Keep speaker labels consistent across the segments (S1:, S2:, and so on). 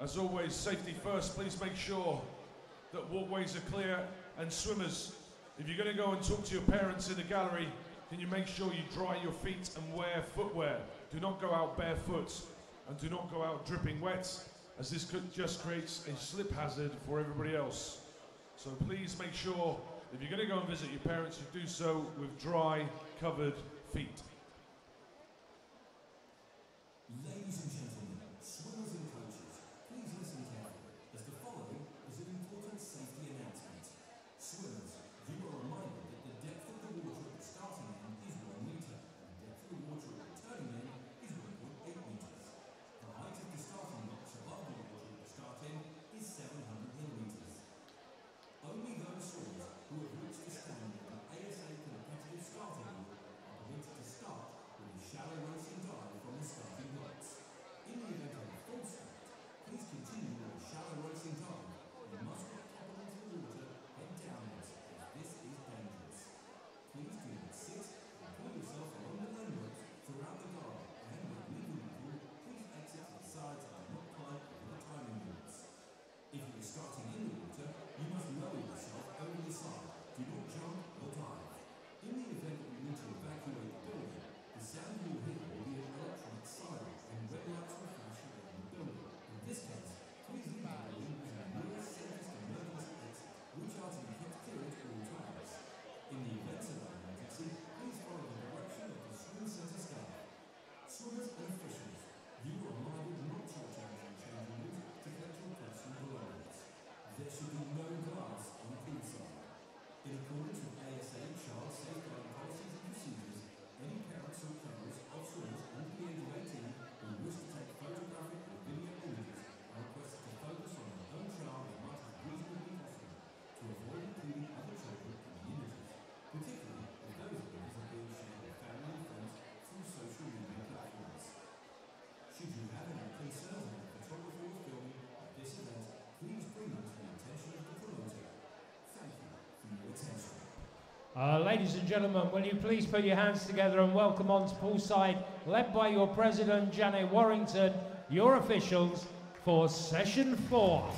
S1: As always, safety first. Please make sure that walkways are clear. And swimmers, if you're going to go and talk to your parents in the gallery, can you make sure you dry your feet and wear footwear? Do not go out barefoot and do not go out dripping wet, as this just creates a slip hazard for everybody else. So please make sure, if you're going to go and visit your parents, you do so with dry, covered feet.
S2: Ladies and gentlemen, swimmers and coaches, please listen carefully, as the following is an important safety announcement. Swimmers, you are reminded that the depth of the water at the starting end is 1 metre, and the depth of the water at the returning end is 1.8 metres. The height of the starting box above the water at the start end is 700 millimetres. Only those swimmers who have reached the standard of the ASA competitive starting rule are permitted to start with a shallow racing dive from the starting blocks. In the event of a full start, please continue with a shallow racing dive. You must not topple into the water head downwards, as this is dangerous. Please do not sit and pull yourself along the lane ropes throughout the dive, and when leaving the pool, please exit to the sides and not climb over the timing units. If you are starting in the water, you must lower yourself over the side. Do not jump or dive. In the event that we need to evacuate the building, the sound you will hear will be an electronic siren and red lights will flash around the building. In this case, please leave the building using the nearest safest emergency exit, which are to be kept clear at all times. In the event of an emergency, please follow the direction of the swim centre staff. Swimmers and officials, you are reminded not to return to the changing rooms to collect your personal belongings. There should be no glass on the poolside. In accordance with ASA child safeguarding policies and procedures, any parents or carers of swimmers under the age of 18 who wish to take photographic or video images are requested to focus on their own child as much as reasonably possible to avoid including other children in the images, particularly if those images are being shared with family and friends through social media platforms. Should you have any concerns about photography or filming at this event, please bring them to the attention of the promoter. Thank you for your attention.
S3: Ladies and gentlemen, will you please put your hands together and welcome onto poolside, led by your president, Janet Warrington, your officials for session 4.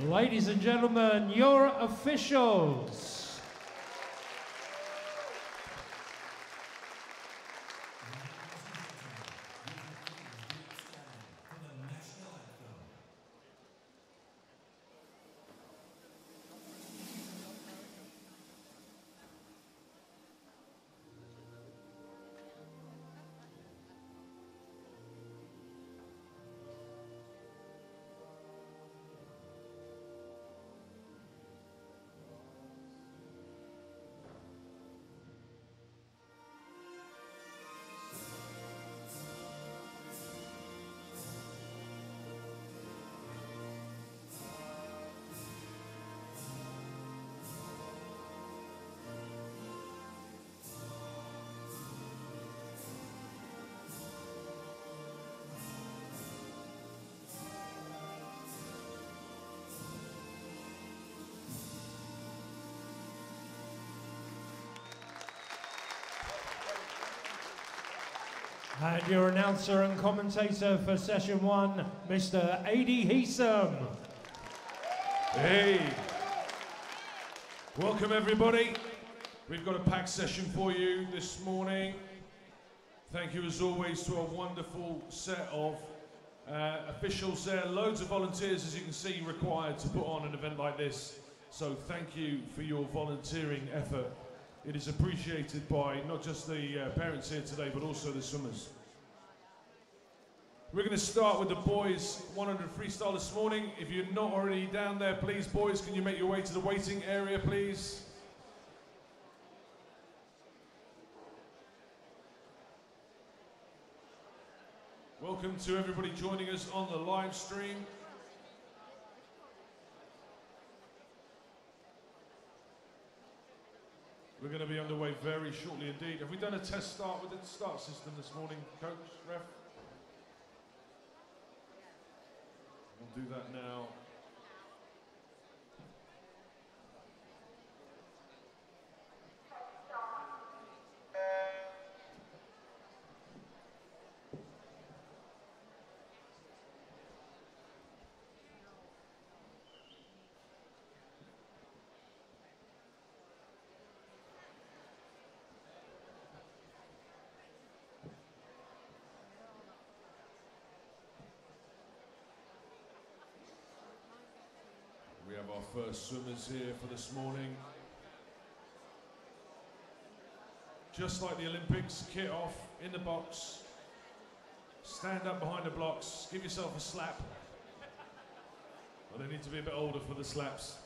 S3: Ladies and gentlemen, your officials. And your announcer and commentator for session 1, Mr. Adi Heesum.
S1: Hey, welcome everybody. We've got a packed session for you this morning. Thank you as always to a wonderful set of Officials there, loads of volunteers, as you can see, required to put on an event like this. So thank you for your volunteering effort. It is appreciated by not just the parents here today, but also the swimmers. We're going to start with the boys 100 freestyle this morning. If you're not already down there, please, boys, can you make your way to the waiting area, please? Welcome to everybody joining us on the live stream. We're going to be underway very shortly indeed. Have we done a test start with the start system this morning, coach, ref? We'll do that now. We have our first swimmers here for this morning. Just like the Olympics, kit off in the box. Stand up behind the blocks, give yourself a slap. Well, they need to be a bit older for the slaps.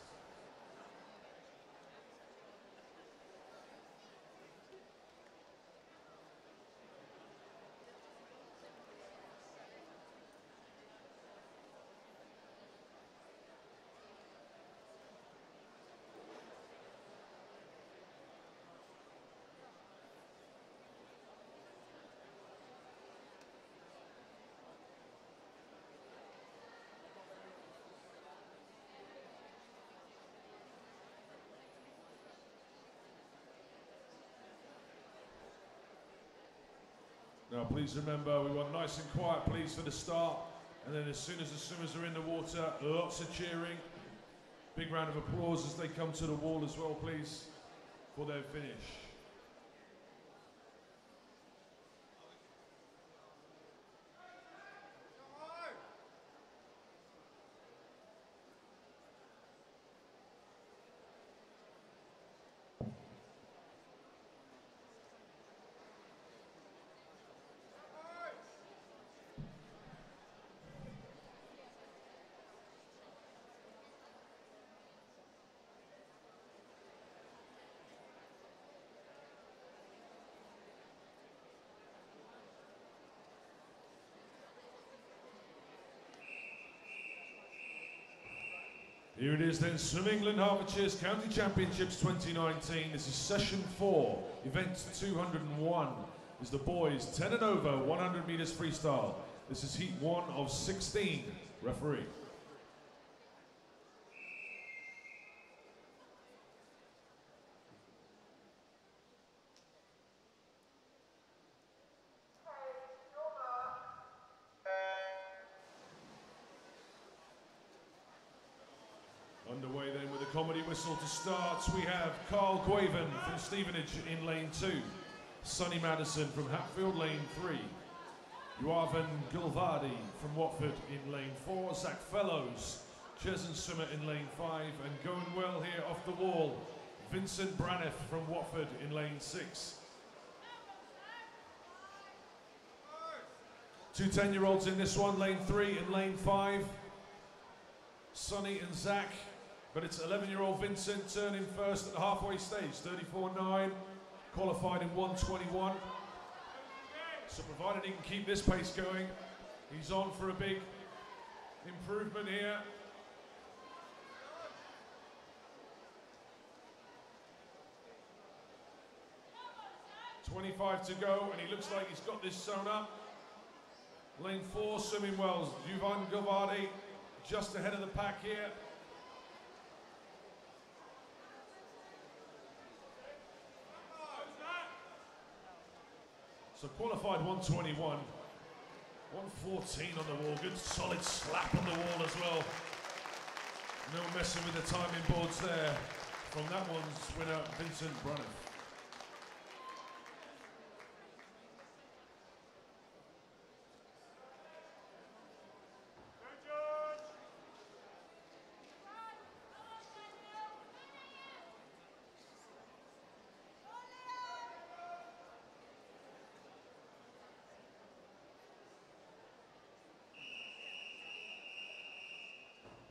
S1: Now please remember, we want nice and quiet please for the start, and then as soon as the swimmers are in the water, lots of cheering. Big round of applause as they come to the wall as well please, for their finish. Here it is then, Swim England Hertfordshire's County Championships 2019. This is session 4, event 201. Is the boys 10 and over, 100 meters freestyle. This is heat 1 of 16. Referee. Underway then with a comedy whistle to start. We have Carl Quaven from Stevenage in lane 2. Sonny Madison from Hatfield, lane 3. Juavan Gulvardi from Watford in lane 4. Zach Fellows, Chesn swimmer in lane 5. And going well here off the wall, Vincent Braniff from Watford in lane 6. 2 10-year-olds in this one, lane 3 and lane 5. Sonny and Zach. But it's 11-year-old Vincent turning first at the halfway stage, 34.9, qualified in 1:21. So provided he can keep this pace going, he's on for a big improvement here. .25 to go, and he looks like he's got this sewn up. Lane 4 swimming well, Juvan Gulvardi just ahead of the pack here. So qualified 1:21, 1:14 on the wall, good solid slap on the wall as well. No messing with the timing boards there from that one's winner, Vincent Braniff.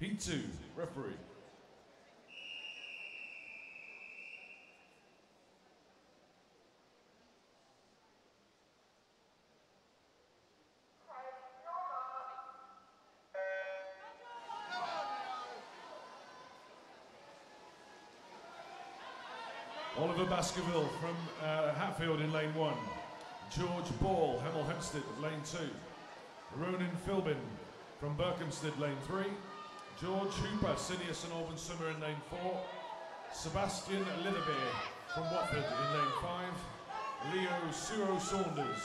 S1: Heat 2, referee. Oliver Baskerville from Hatfield in lane 1. George Ball, Hemel Hempstead, lane 2. Ronan Philbin from Berkhamsted, lane 3. George Hooper, Sidious and Auburn Swimmer in lane 4. Sebastian Litherbeer from Watford in lane 5. Leo Suro Saunders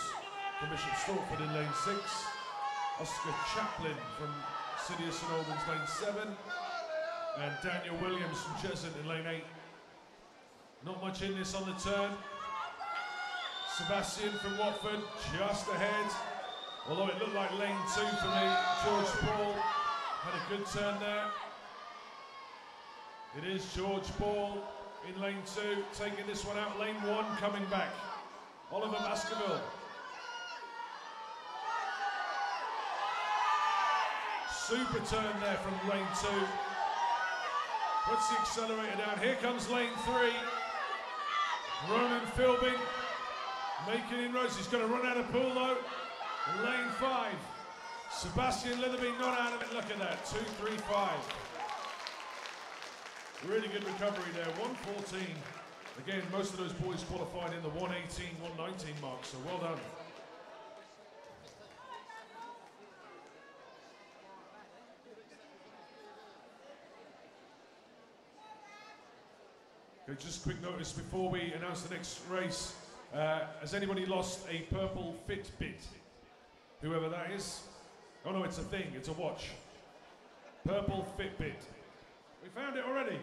S1: from Bishop Stortford in lane 6. Oscar Chaplin from Sidious and Auburn's lane 7. And Daniel Williams from Cheshunt in lane 8. Not much in this on the turn. Sebastian from Watford just ahead. Although it looked like lane 2 for me. George Ball had a good turn there. It is George Ball in lane 2, taking this one out. Lane 1 coming back. Oliver Baskerville. Super turn there from lane 2. Puts the accelerator down. Here comes lane 3. Ronan Philbin making inroads. He's going to run out of pool though. Lane 5. Sebastian Litherby not out of it. Look at that. 2-3-5. Really good recovery there. 114. Again, most of those boys qualified in the 118, 119 mark, so well done. Okay, just quick notice before we announce the next race. Has anybody lost a purple Fitbit? Whoever that is. Oh no, it's a thing, it's a watch. Purple Fitbit. We found it already.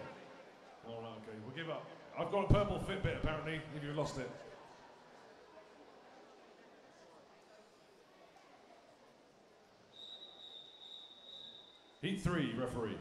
S1: Oh no, okay, we'll give up. I've got a purple Fitbit apparently, if you lost it. Heat 3, referee.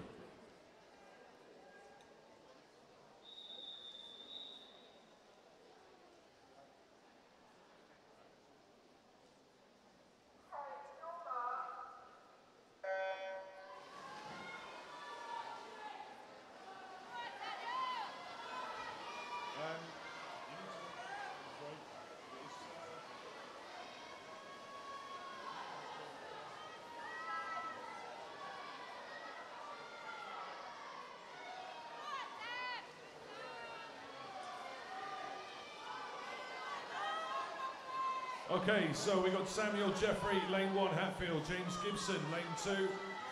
S1: Okay, so we got Samuel Jeffrey, lane 1, Hatfield. James Gibson, lane 2,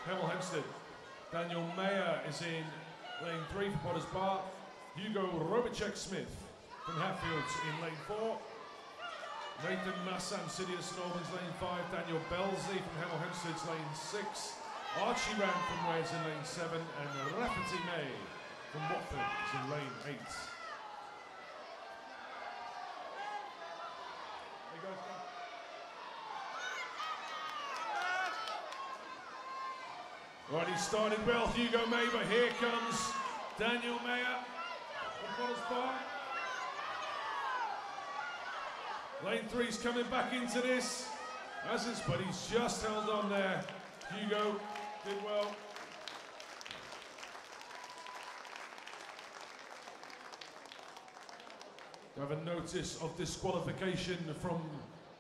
S1: Hemel Hempstead. Daniel Mayer is in lane 3 for Potters Bar. Hugo Robicek Smith from Hatfield in lane 4. Nathan Massam, Sidious and Auburn's lane 5. Daniel Belzy from Hemel Hempstead's lane 6. Archie Ram from Wales in lane 7. And Rafferty May from Watford is in lane 8. Right, he started well, Hugo May, but here comes Daniel Mayer from Potters Bar. Lane 3's coming back into this, as is, but he's just held on there. Hugo did well. We have a notice of disqualification from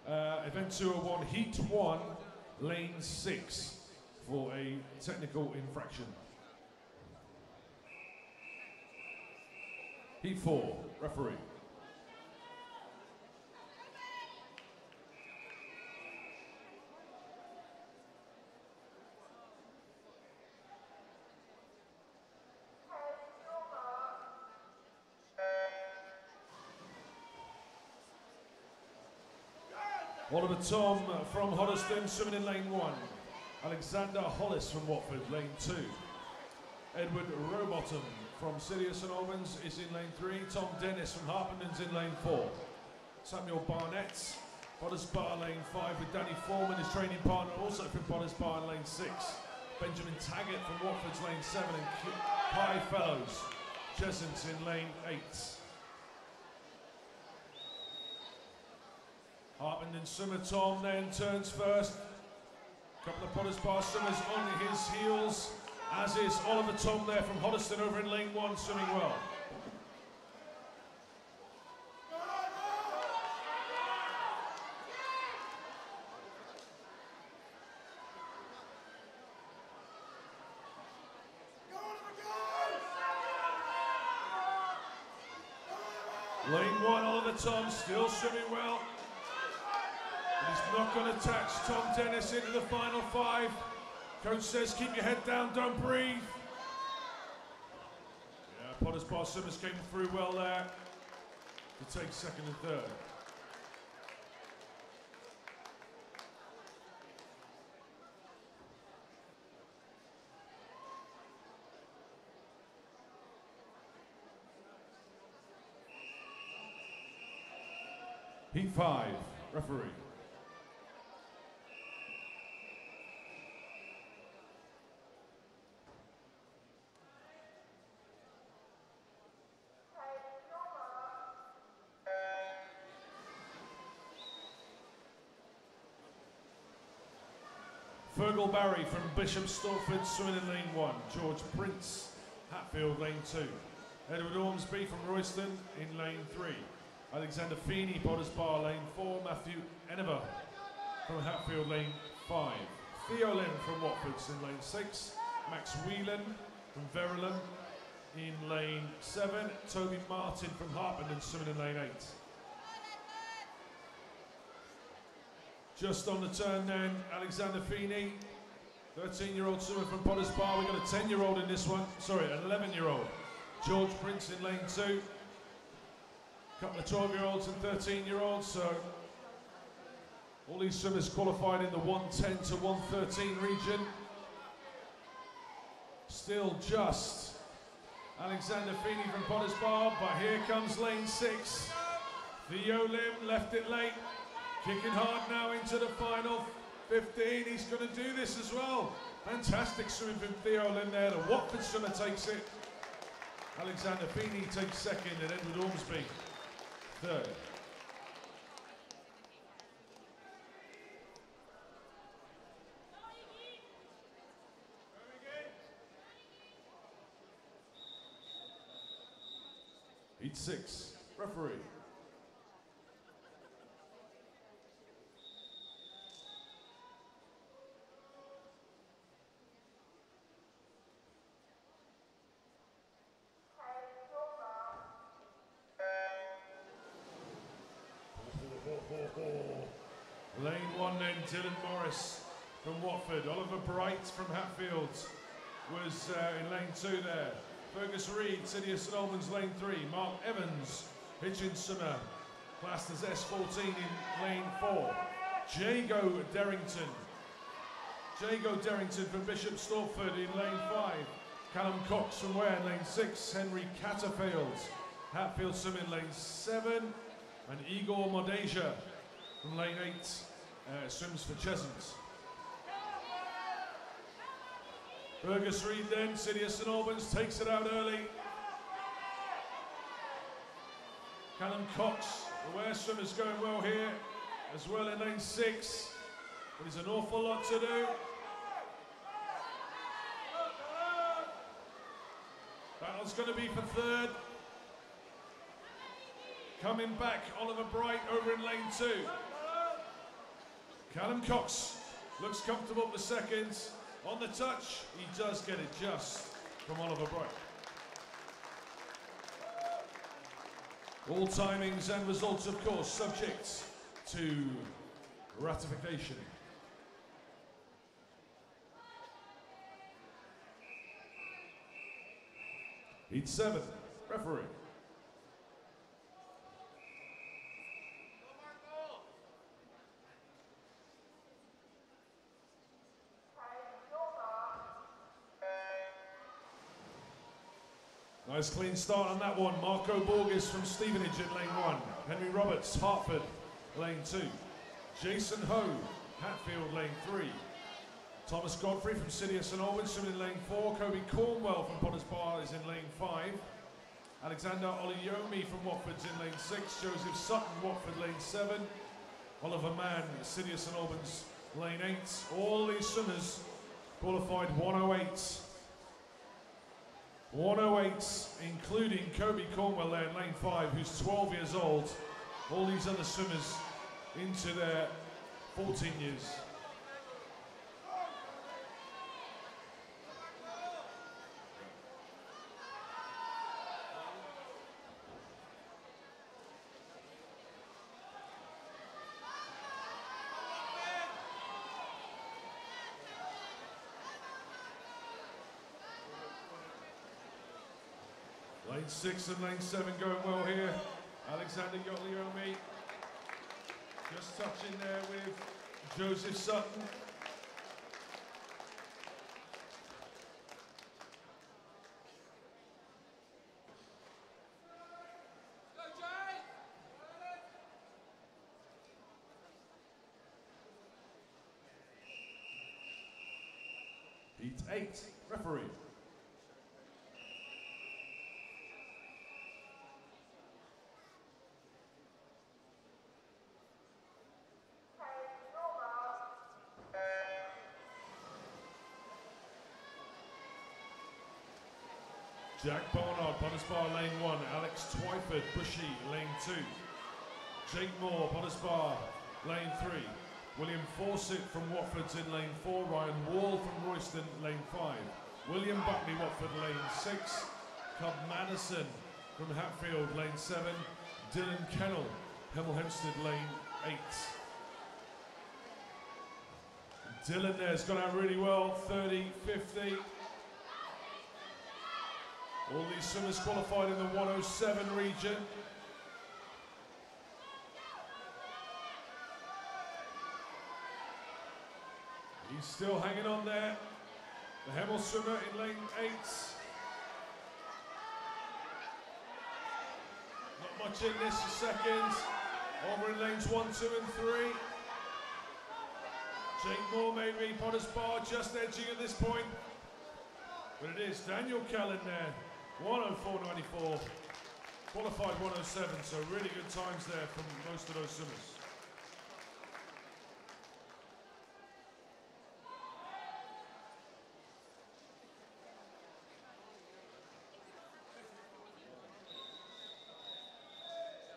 S1: Event 201, Heat 1, Lane 6. For a technical infraction. Heat 4, referee. Oliver Tom from Hoddesdon, swimming in lane 1. Alexander Hollis from Watford, lane 2. Edward Rowbottom from Sidious and Albans is in lane 3. Tom Dennis from Harpenden in lane 4. Samuel Barnett, Potters Bar lane 5 with Danny Foreman, his training partner, also from Potters Bar in lane 6. Benjamin Taggart from Watford's lane 7 and Kai Fellows, Cheshunt in lane 8. Harpenden swimmer Tom then turns first. Couple of Potters Bar swimmers on his heels. as is Oliver Tom there from Hoddesdon over in lane 1, swimming well. Lane 1, Oliver Tom, still swimming well. But he's not going to touch Tom Dennis into the final 5. Coach says, keep your head down, don't breathe. Yeah, Potter's Bar swimmers came through well there to take 2nd and 3rd. Heat 5, referee. Fergal Barry from Bishop Stortford swimming in lane 1. George Prince, Hatfield lane 2. Edward Ormsby from Royston in lane 3. Alexander Feeney, Potters Bar lane 4. Matthew Enever from Hatfield lane 5. Theo Lynn from Watford's in lane 6. Max Whelan from Verulam in lane 7. Toby Martin from Harpenden swimming in lane 8. Just on the turn then, Alexander Feeney, 13-year-old swimmer from Potters Bar. We've got a 10-year-old in this one, sorry, an 11-year-old. George Prince in lane 2. A couple of 12-year-olds and 13-year-olds, so all these swimmers qualified in the 110 to 113 region. Still just Alexander Feeney from Potters Bar, but here comes lane 6. Theo Lim left it late. Kicking hard now into the final 15. He's going to do this as well. Fantastic swimming from Theo Lynn there. The Watford swimmer takes it. Alexander Feeney takes 2nd and Edward Ormsby 3rd. Heat 6, referee. Lane 1 then, Dylan Morris from Watford. Oliver Bright from Hatfield was in lane 2 there. Fergus Reid, City of St Albans, lane 3. Mark Evans, Hitchens swimmer, classed as S14 in lane 4. Jago Derrington from Bishop Stortford in lane 5. Callum Cox from Ware in lane 6. Henry Catterfield, Hatfield swim in lane 7. And Igor Modeja from lane 8 swims for Cheshunt. Fergus Reid then, City of St Albans, takes it out early. Callum Cox, the Ware swimmers going well here, as well in lane 6. But there's an awful lot to do. Battle's going to be for 3rd. Coming back, Oliver Bright over in lane 2. Callum Cox looks comfortable for 2nd. On the touch, he does get it just from Oliver Bright. All timings and results, of course, subject to ratification. Heat 7, referee. Nice clean start on that one. Marco Borges from Stevenage in lane 1. Henry Roberts, Hertford, lane 2. Jason Ho, Hatfield, lane 3. Thomas Godfrey from City of St Albans in lane 4. Kobe Cornwell from Potters Bar is in lane 5. Alexander Oliyomi from Watford's in lane 6. Joseph Sutton, Watford, lane 7. Oliver Mann, City of St Albans, lane 8. All these swimmers qualified 108 108s, including Kobe Cornwell there in lane 5, who's 12 years old. All these other swimmers into their 14 years. Lane 6 and lane 7 going well here. Alexander Yotliomi just touching there with Joseph Sutton. Heat 8, referee. Jack Barnard, Potters-Bar, lane 1. Alex Twyford, Bushy, lane 2. Jake Moore, Potters-Bar, lane 3. William Fawcett from Watford's in lane 4. Ryan Wall from Royston, lane 5. William Buckley, Watford, lane 6. Cub Madison from Hatfield, lane 7. Dylan Kennell, Hemel Hempstead, lane 8. Dylan there's gone out really well, 30, 50. All these swimmers qualified in the 107 region. He's still hanging on there. The Hemel swimmer in lane 8. Not much in this for seconds. Over in lanes 1, 2 and 3. Jake Moore maybe, Potters-Bar just edging at this point. But it is Daniel Callan there. 104.94, qualified 107, so really good times there from most of those swimmers.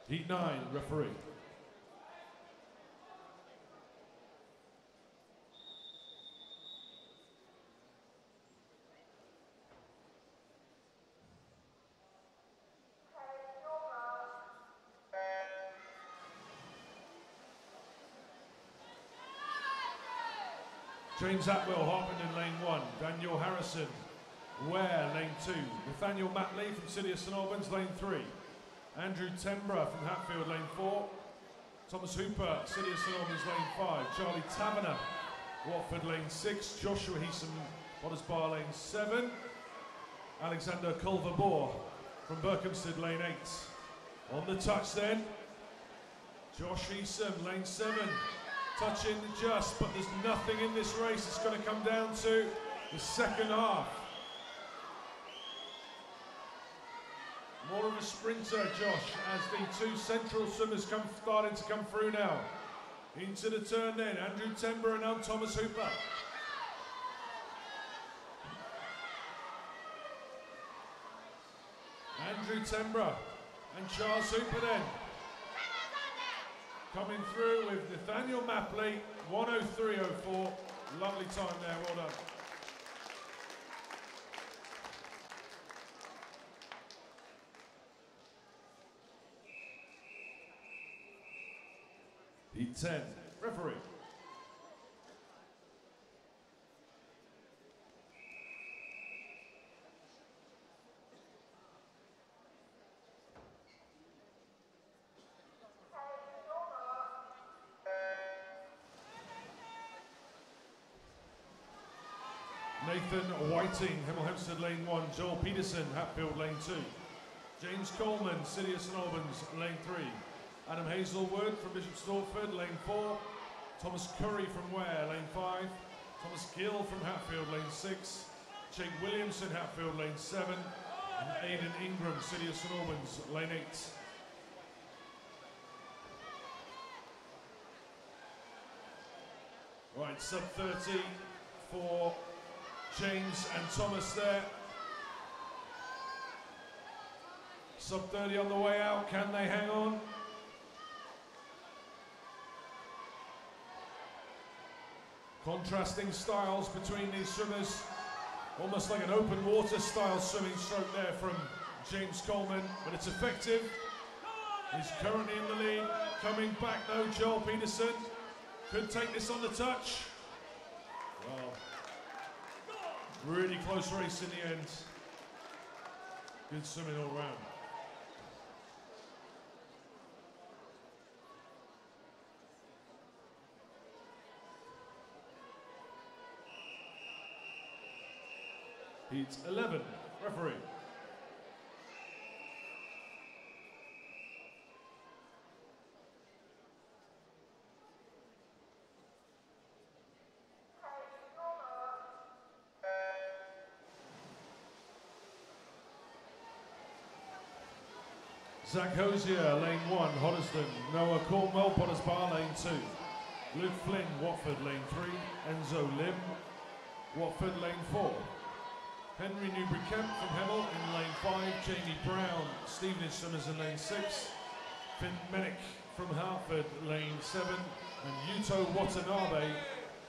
S1: Heat 9, referee. James Atwell, Harpenden, lane 1. Daniel Harrison, Ware, lane 2. Nathaniel Matley from City of St Albans, lane 3. Andrew Tembra from Hatfield, lane 4. Thomas Hooper, City of St Albans, lane 5. Charlie Taverner, Watford, lane 6. Joshua Heeson, Potters-Bar, lane 7. Alexander Culver-Bohr from Berkhamsted, lane 8. On the touch then, Josh Heeson, lane 7. Touching just, but there's nothing in this race. It's going to come down to the second half. More of a sprinter, Josh, as the two central swimmers starting to come through now. Into the turn then, Andrew Tembra and now Thomas Hooper. Andrew Tembra and Charles Hooper then. Coming through with Nathaniel Mapley, 103.04. Lovely time there, well done. Heat 10, referee. Nathan Whiting, Hemel Hempstead, lane 1. Joel Peterson, Hatfield, lane 2. James Coleman, City of St Albans, lane 3. Adam Hazelwood from Bishop Stortford, lane 4. Thomas Curry from Ware, lane 5. Thomas Gill from Hatfield, lane 6. Jake Williamson, Hatfield, lane 7. And Aidan Ingram, City of St Albans, lane 8. Right, sub 30 for James and Thomas there. Sub 30 on the way out, can they hang on? Contrasting styles between these swimmers, almost like an open water style swimming stroke there from James Coleman, but it's effective. He's currently in the lead, coming back though, Joel Peterson could take this on the touch. Well, really close race in the end. Good swimming all round. Heat 11, referee. Zach Hosier, lane 1, Hoddesdon. Noah Cornwell, Potters Bar, lane 2. Luke Flynn, Watford, lane 3. Enzo Lim, Watford, lane 4. Henry Newbury-Kemp from Hemel in lane 5. Jamie Brown, Stevenage Swimmers in lane 6. Finn Mennick from Hertford, lane 7. And Yuto Watanabe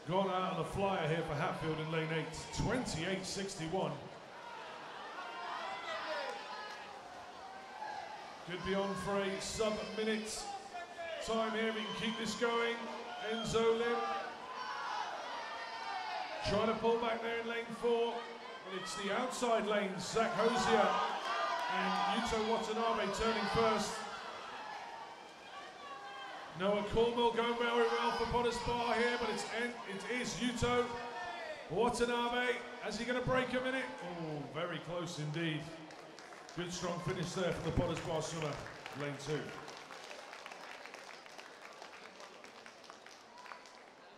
S1: gone out on a flyer here for Hatfield in lane 8. 28.61. Could be on for a sub-minute time here. We can keep this going. Enzo Lim trying to pull back there in lane 4. But it's the outside lanes. Zach Hosier and Yuto Watanabe turning first. Noah Cornwell going very well for Potters Bar here, but it is Yuto Watanabe. Is he going to break a minute? Oh, very close indeed. Good strong finish there for the Potters Bar swimmer, lane 2.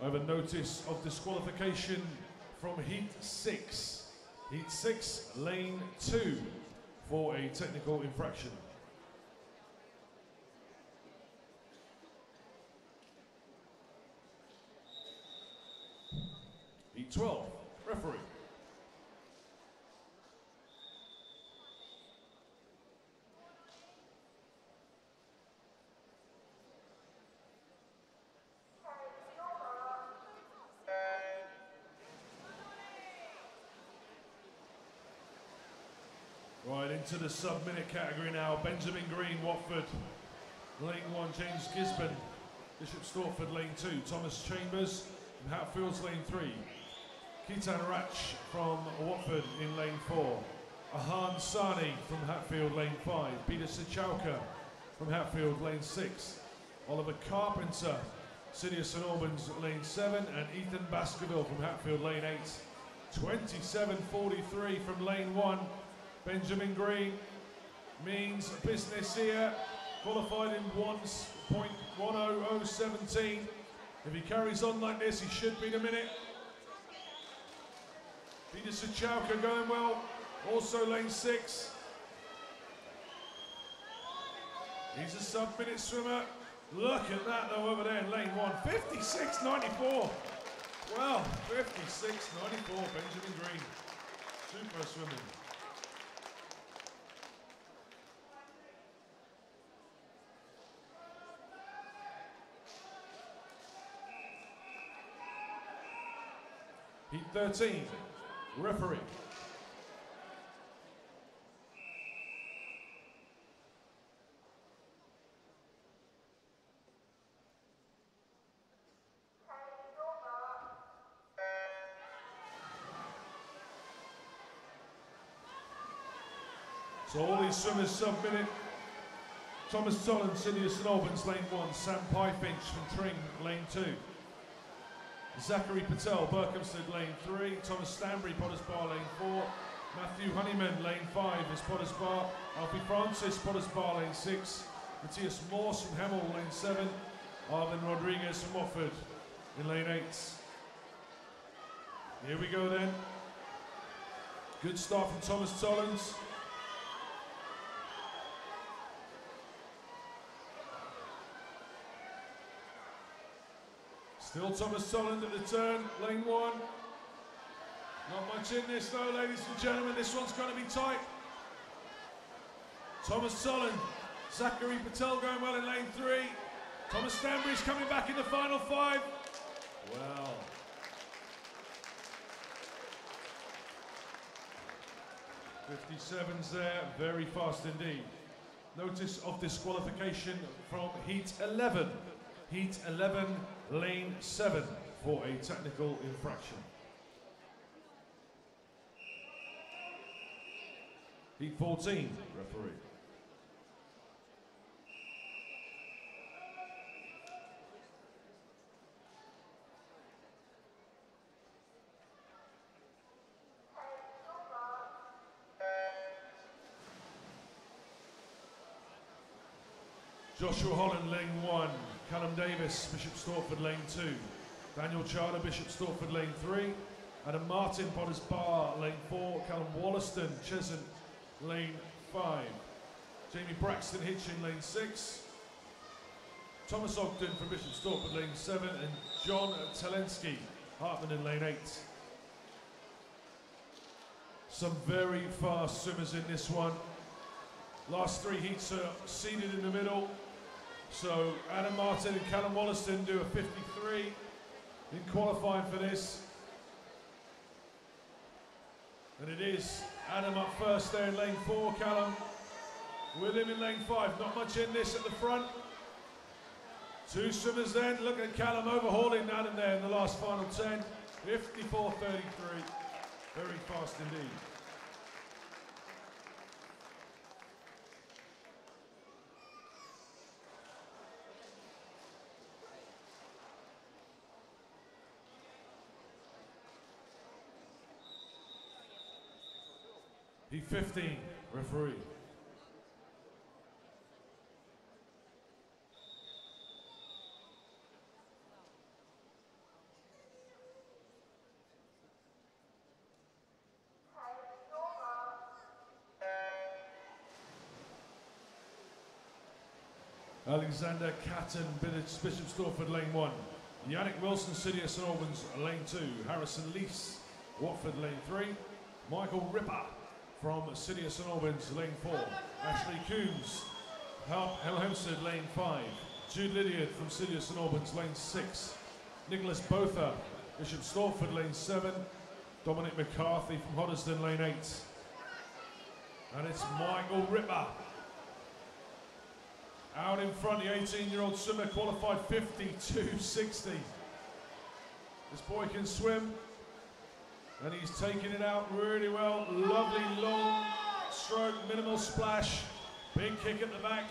S1: I have a notice of disqualification from Heat 6. Heat 6, lane 2, for a technical infraction. Heat 12, referee. Right, into the sub-minute category now. Benjamin Green, Watford. Lane 1, James Gisborne. Bishop Stortford, lane 2. Thomas Chambers from Hatfield's lane 3. Keaton Ratch from Watford in lane 4. Ahan Sani from Hatfield, lane 5. Peter Sachauka from Hatfield, lane 6. Oliver Carpenter, City of St Albans, lane 7. And Ethan Baskerville from Hatfield, lane 8. 27.43 from lane 1. Benjamin Green means business here. Qualified in 1.10017. If he carries on like this, he should beat a minute. Peter Sachauka going well. Also lane 6. He's a sub-minute swimmer. Look at that though over there in lane 1. 56.94. Well, 56.94, Benjamin Green. Super swimming. Heat 13, referee. So all these swimmers sub-minute. Thomas Tolan, City of St Albans, lane 1. Sam Pyfinch from Tring, lane 2. Zachary Patel, Berkhamsted, lane 3. Thomas Stanbury, Potters Bar, lane 4. Matthew Honeyman, lane 5 is Potters Bar. Alfie Francis, Potters Bar, lane 6. Matthias Morse from Hemel, lane 7. Arvin Rodriguez from Watford in lane 8. Here we go then. Good start from Thomas Tollins. Still Thomas Toland at the turn, lane 1. Not much in this though, ladies and gentlemen. This one's going to be tight. Thomas Solon, Zachary Patel going well in lane 3. Thomas Stanbury's coming back in the final 5. Well. '57's there, very fast indeed. Notice of disqualification from Heat 11. Heat 11, lane 7 for a technical infraction. Heat 14, referee. Joshua Holland, lane 1. Callum Davis, Bishop Stortford, lane 2. Daniel Charter, Bishop Stortford, lane 3. Adam Martin, Potters Bar, lane 4. Callum Wollaston, Cheshunt, lane 5. Jamie Braxton Hitchin, lane 6. Thomas Ogden from Bishop Stortford, lane 7. And John Telensky, Hartman in lane 8. Some very fast swimmers in this one. Last 3 heats are seeded in the middle. So Adam Martin and Callum Wollaston do a 53 in qualifying for this. And it is Adam up first there in lane 4, Callum with him in lane 5. Not much in this at the front. 2 swimmers then. Look at Callum overhauling Adam there in the last final 10. 54.33. Very fast indeed. Heat 15, referee. Alexander Catton, Bishop Stortford, lane 1. Yannick Wilson, City St Albans, lane 2. Harrison Lees, Watford, lane 3. Michael Ripper from City St Albans, lane 4. Ashley Coombs, Hempstead, lane 5. Jude Lydiard from City St Albans, lane 6. Nicholas Botha, Bishop Stortford, lane 7. Dominic McCarthy from Hoddesdon, lane 8. And it's Michael Ripper. Out in front, the 18-year-old swimmer qualified 52.60. This boy can swim, and he's taking it out really well. Lovely long stroke, minimal splash, big kick at the back.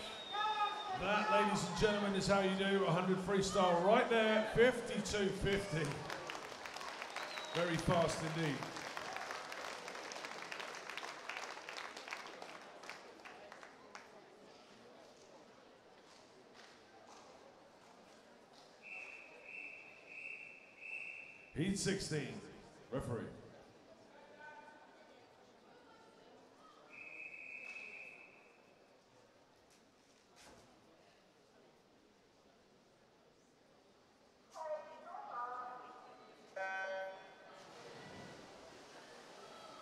S1: That, ladies and gentlemen, is how you do 100 freestyle right there, 52.50. Very fast indeed. Heat 16, referee.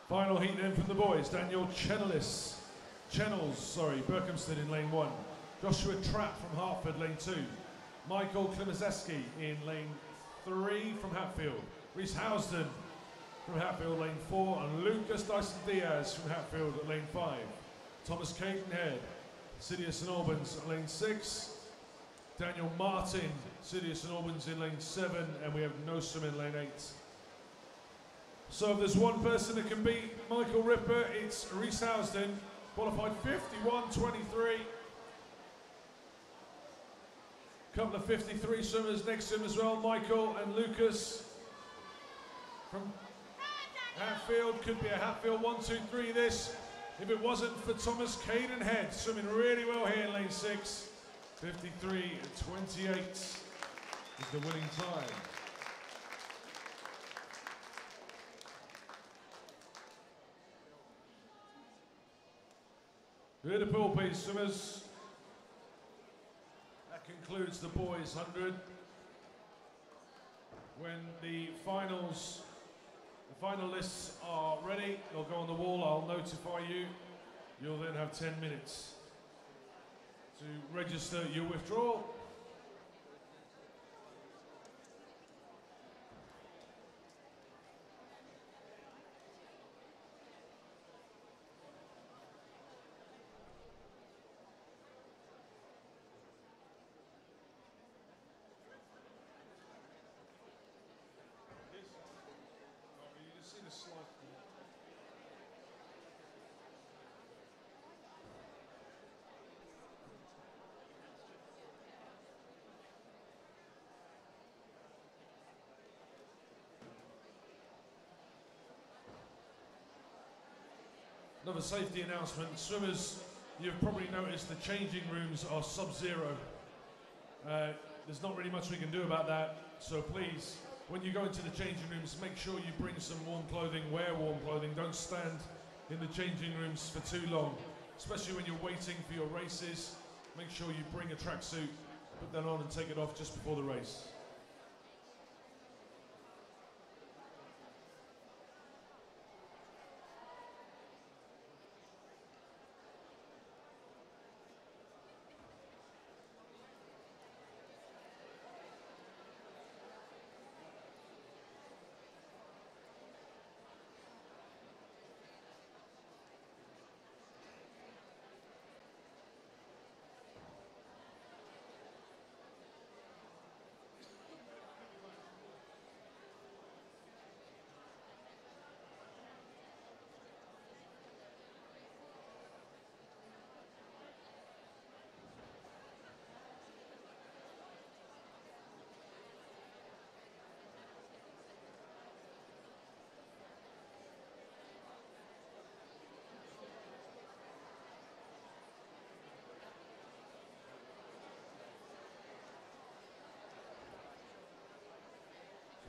S1: Final heat then from the boys. Daniel Chennels, Berkhamsted in lane 1. Joshua Trapp from Hertford, lane 2. Michael Klimizeski in lane 3 from Hatfield. Reese Housden from Hatfield, lane 4. And Lucas Dyson Diaz from Hatfield at lane 5. Thomas Cadenhead, City of St Albans, lane 6. Daniel Martin, City of St Albans in lane 7. And we have no swim in lane 8. So if there's one person that can beat Michael Ripper, it's Reese Housden, qualified 51.23. Couple of 53 swimmers next to him as well, Michael and Lucas from Hatfield. Could be a Hatfield 1, 2, 3 this, if it wasn't for Thomas Cadenhead, swimming really well here in lane 6. 53.28 is the winning time. Here the pool piece swimmers. Concludes the boys 100. When the finalists are ready, they'll go on the wall. I'll notify you. You'll then have 10 minutes to register your withdrawal. Another safety announcement. Swimmers, you've probably noticed the changing rooms are sub-zero. There's not really much we can do about that, so please, when you go into the changing rooms, make sure you bring some warm clothing, wear warm clothing, don't stand in the changing rooms for too long, especially when you're waiting for your races. Make sure you bring a tracksuit, put that on and take it off just before the race.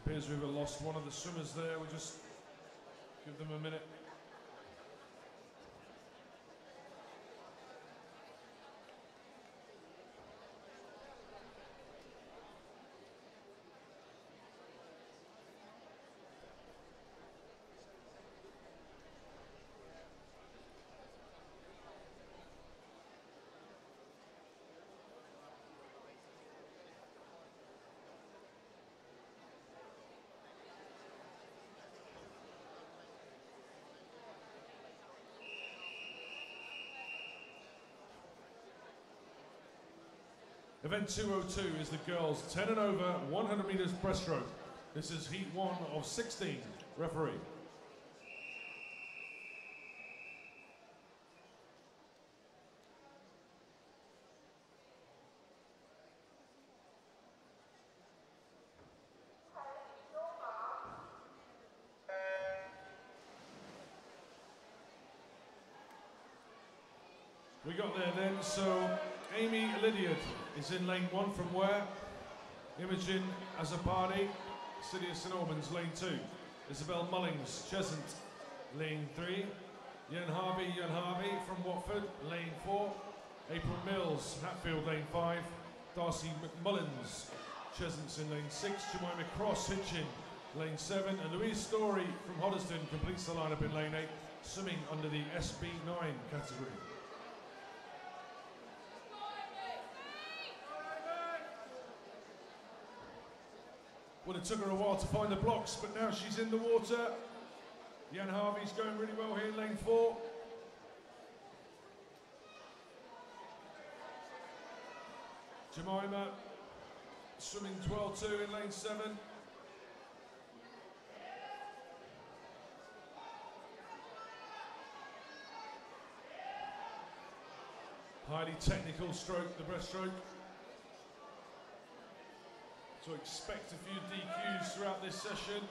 S1: Appears we've lost one of the swimmers there. We'll just give them a minute. Event 202 is the girls 10 and over 100 meters breaststroke. This is heat 1 of 16. Referee. We got there then, so Amy Lydiard is in lane 1 from where? Imogen Azapadi, City of St Albans, lane 2. Isabel Mullings, Cheshunt, lane 3. Yen Harvey from Watford, lane 4. April Mills, Hatfield, lane 5. Darcy McMullins, Cheshunt's in lane 6. Jemima Cross, Hitchin, lane 7. And Louise Story from Hoddesdon completes the lineup in lane 8, swimming under the SB9 category. Well, it took her a while to find the blocks, but now she's in the water. Jan Harvey's going really well here in lane 4. Jemima swimming 12-2 in lane 7. Highly technical stroke, the breaststroke. So expect a few DQs throughout this session.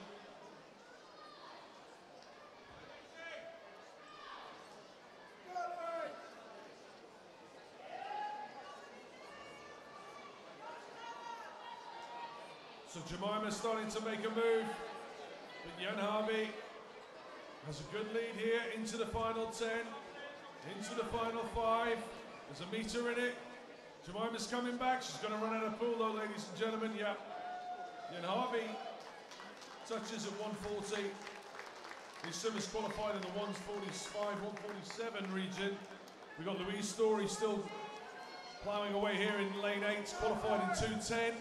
S1: So Jemima starting to make a move, but Jan Harvey has a good lead here into the final 10, into the final 5. There's a meter in it. Jemima's coming back. She's going to run out of pool though, ladies and gentlemen. Yeah. Jan Harvey touches at 140. These swimmers qualified in the 145, 147 region. We've got Louise Story still Ploughing away here in lane 8, qualified in 2:10.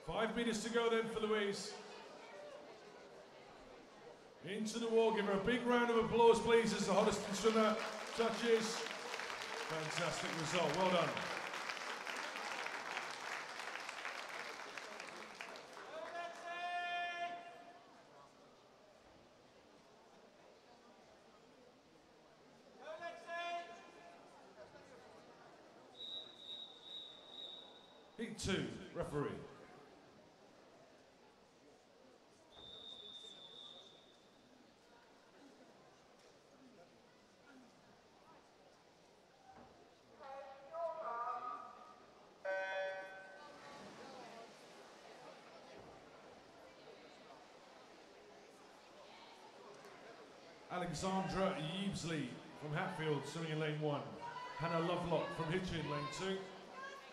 S1: Five meters to go then for Louise. Into the wall, give her a big round of applause please as the Hoddesdon swimmer touches. Fantastic result, well done. Heat 2, referee. Alexandra Yeebsley from Hatfield, swimming in lane 1. Hannah Lovelock from Hitchin, lane 2.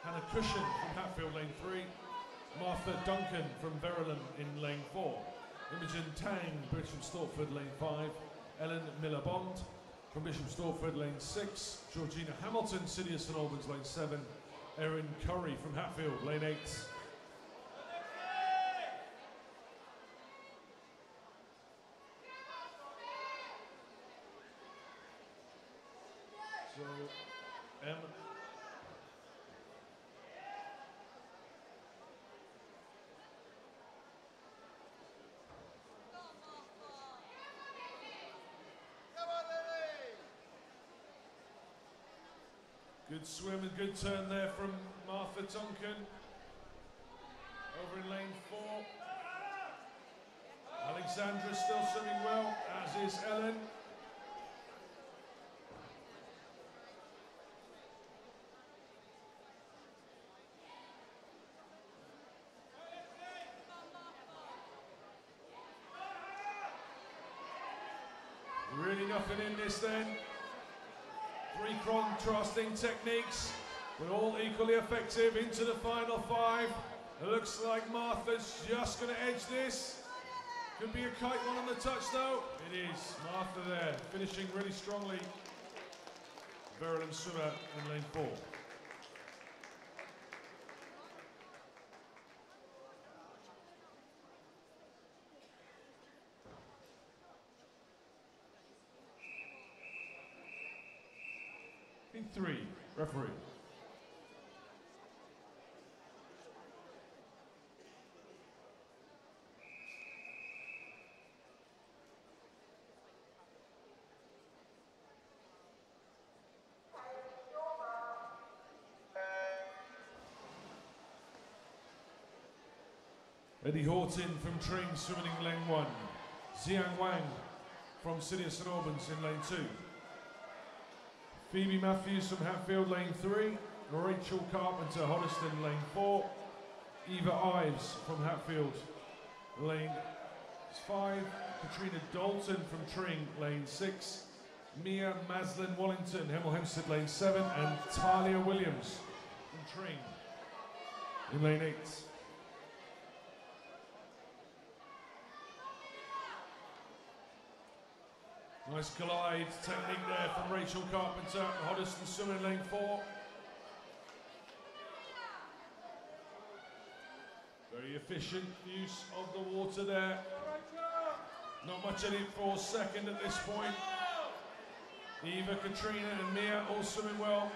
S1: Hannah Cushion from Hatfield, lane 3. Martha Duncan from Verulam in lane 4. Imogen Tang, Bishop Stortford, lane 5. Ellen Miller-Bond from Bishop Stortford, lane 6. Georgina Hamilton, City of St Albans, lane 7. Erin Curry from Hatfield, lane 8. So, good swim and good turn there from Martha Duncan. Over in lane 4. Alexandra still swimming well, as is Ellen. Really nothing in this then. Three contrasting techniques, but all equally effective into the final 5. It looks like Martha's just going to edge this. Could be a kite one on the touch though. It is. Martha there, finishing really strongly. Verulam swimmer in lane 4. Heat 3, referee. Eddie Horton from Tring swimming in lane 1. Xiang Wang from City of St Albans in lane 2. Phoebe Matthews from Hatfield, lane 3. Rachel Carpenter, Hoddesdon, lane 4. Eva Ives from Hatfield, lane 5. Katrina Dalton from Tring, lane 6. Mia Maslin Wallington, Hemel Hempstead, lane 7. And Talia Williams from Tring in lane 8. Nice glide technique there from Rachel Carpenter, Hoddesdon swimming in lane 4. Very efficient use of the water there. Not much in it for second at this point. Eva, Katrina and Mia all swimming well.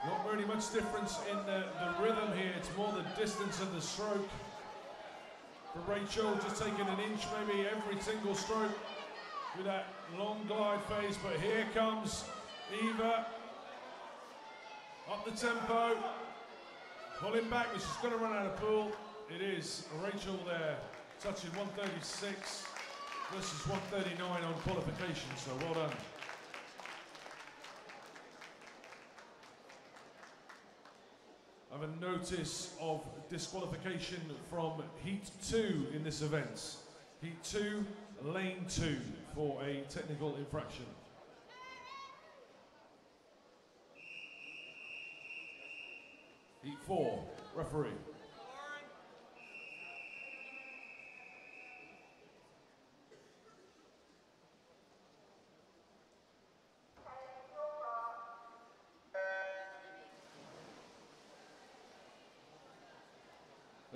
S1: Not really much difference in the rhythm here. It's more the distance of the stroke. For Rachel, just taking an inch maybe every single stroke with that long glide phase. But here comes Eva. Up the tempo. Pulling back, but she's going to run out of pool. It is Rachel there, touching 136 versus 139 on qualification, so well done. I have a notice of disqualification from Heat 2 in this event. Heat 2, Lane 2 for a technical infraction. Heat 4, referee.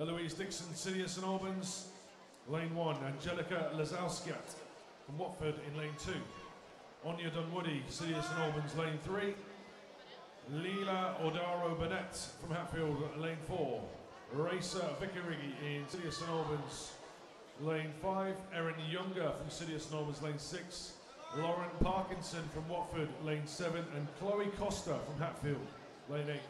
S1: Eloise Dixon, City of St Albans, lane 1. Angelica Lazowskiat from Watford in lane 2. Anya Dunwoody, City of St Albans, lane 3. Leela Odaro Burnett from Hatfield, lane 4. Racer Vicarigi in City of St Albans, lane 5. Erin Younger from City of St Albans, lane 6. Lauren Parkinson from Watford, lane 7. And Chloe Costa from Hatfield, lane 8.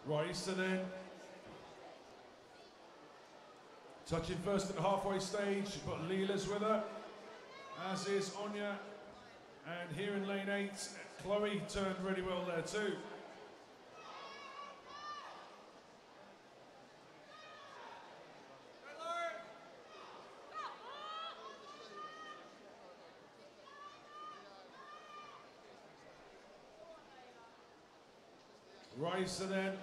S1: Raisa then touching first at the halfway stage, but Leela's with her, as is Anya. And here in lane 8, Chloe turned really well there too. Raisa then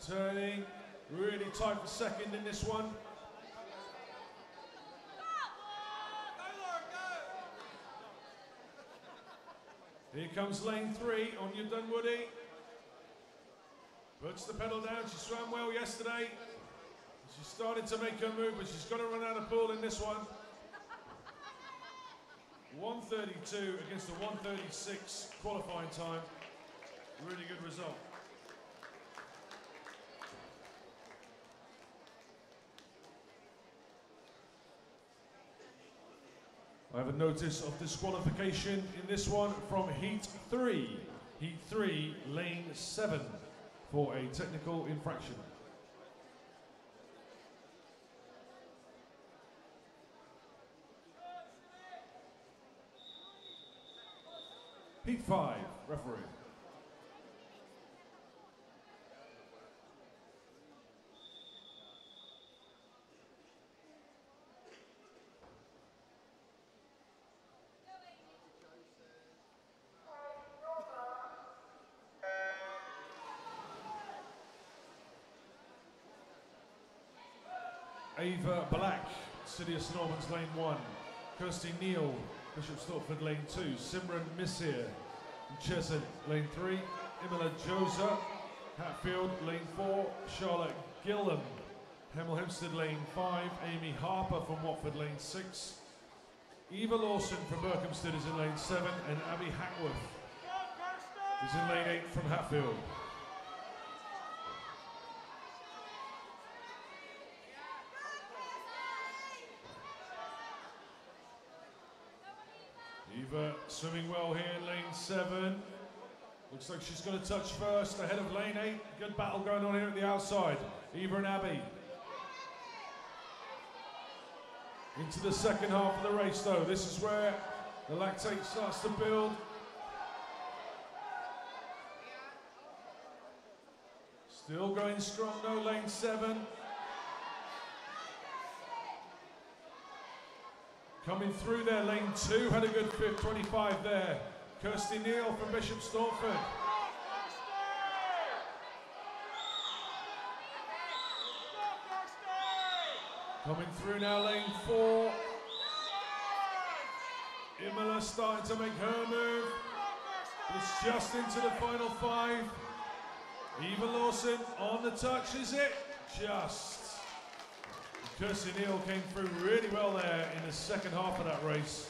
S1: turning really tight for second in this one. Here comes lane 3, Anya Dunwoody. Puts the pedal down, she swam well yesterday. She started to make her move, but she's got to run out of pool in this one. 1:32 against a 1:36 qualifying time. Really good result. I have a notice of disqualification in this one from Heat 3. Heat 3, lane 7 for a technical infraction. Heat 5, referee. Ava Black, City of St Albans, lane 1. Kirsty Neal, Bishop Stortford, lane 2. Simran Missir, Cheshunt, lane 3. Imola Josa, Hatfield, lane 4. Charlotte Gillam, Hemel Hempstead, lane 5. Amy Harper from Watford, lane 6. Eva Lawson from Berkhamsted is in lane 7. And Abby Hackworth is in lane 8 from Hatfield. Eva swimming well here in lane 7. Looks like she's going to touch first ahead of lane 8. Good battle going on here at the outside. Eva and Abby. Into the second half of the race though. This is where the lactate starts to build. Still going strong though, lane 7. Coming through there, lane 2, had a good 25 there. Kirsty Neal from Bishop Stortford. Coming through now, lane 4. Imola starting to make her move. It's just into the final 5. Eva Lawson on the touch, is it? Just. Kirsty Neal came through really well there in the second half of that race.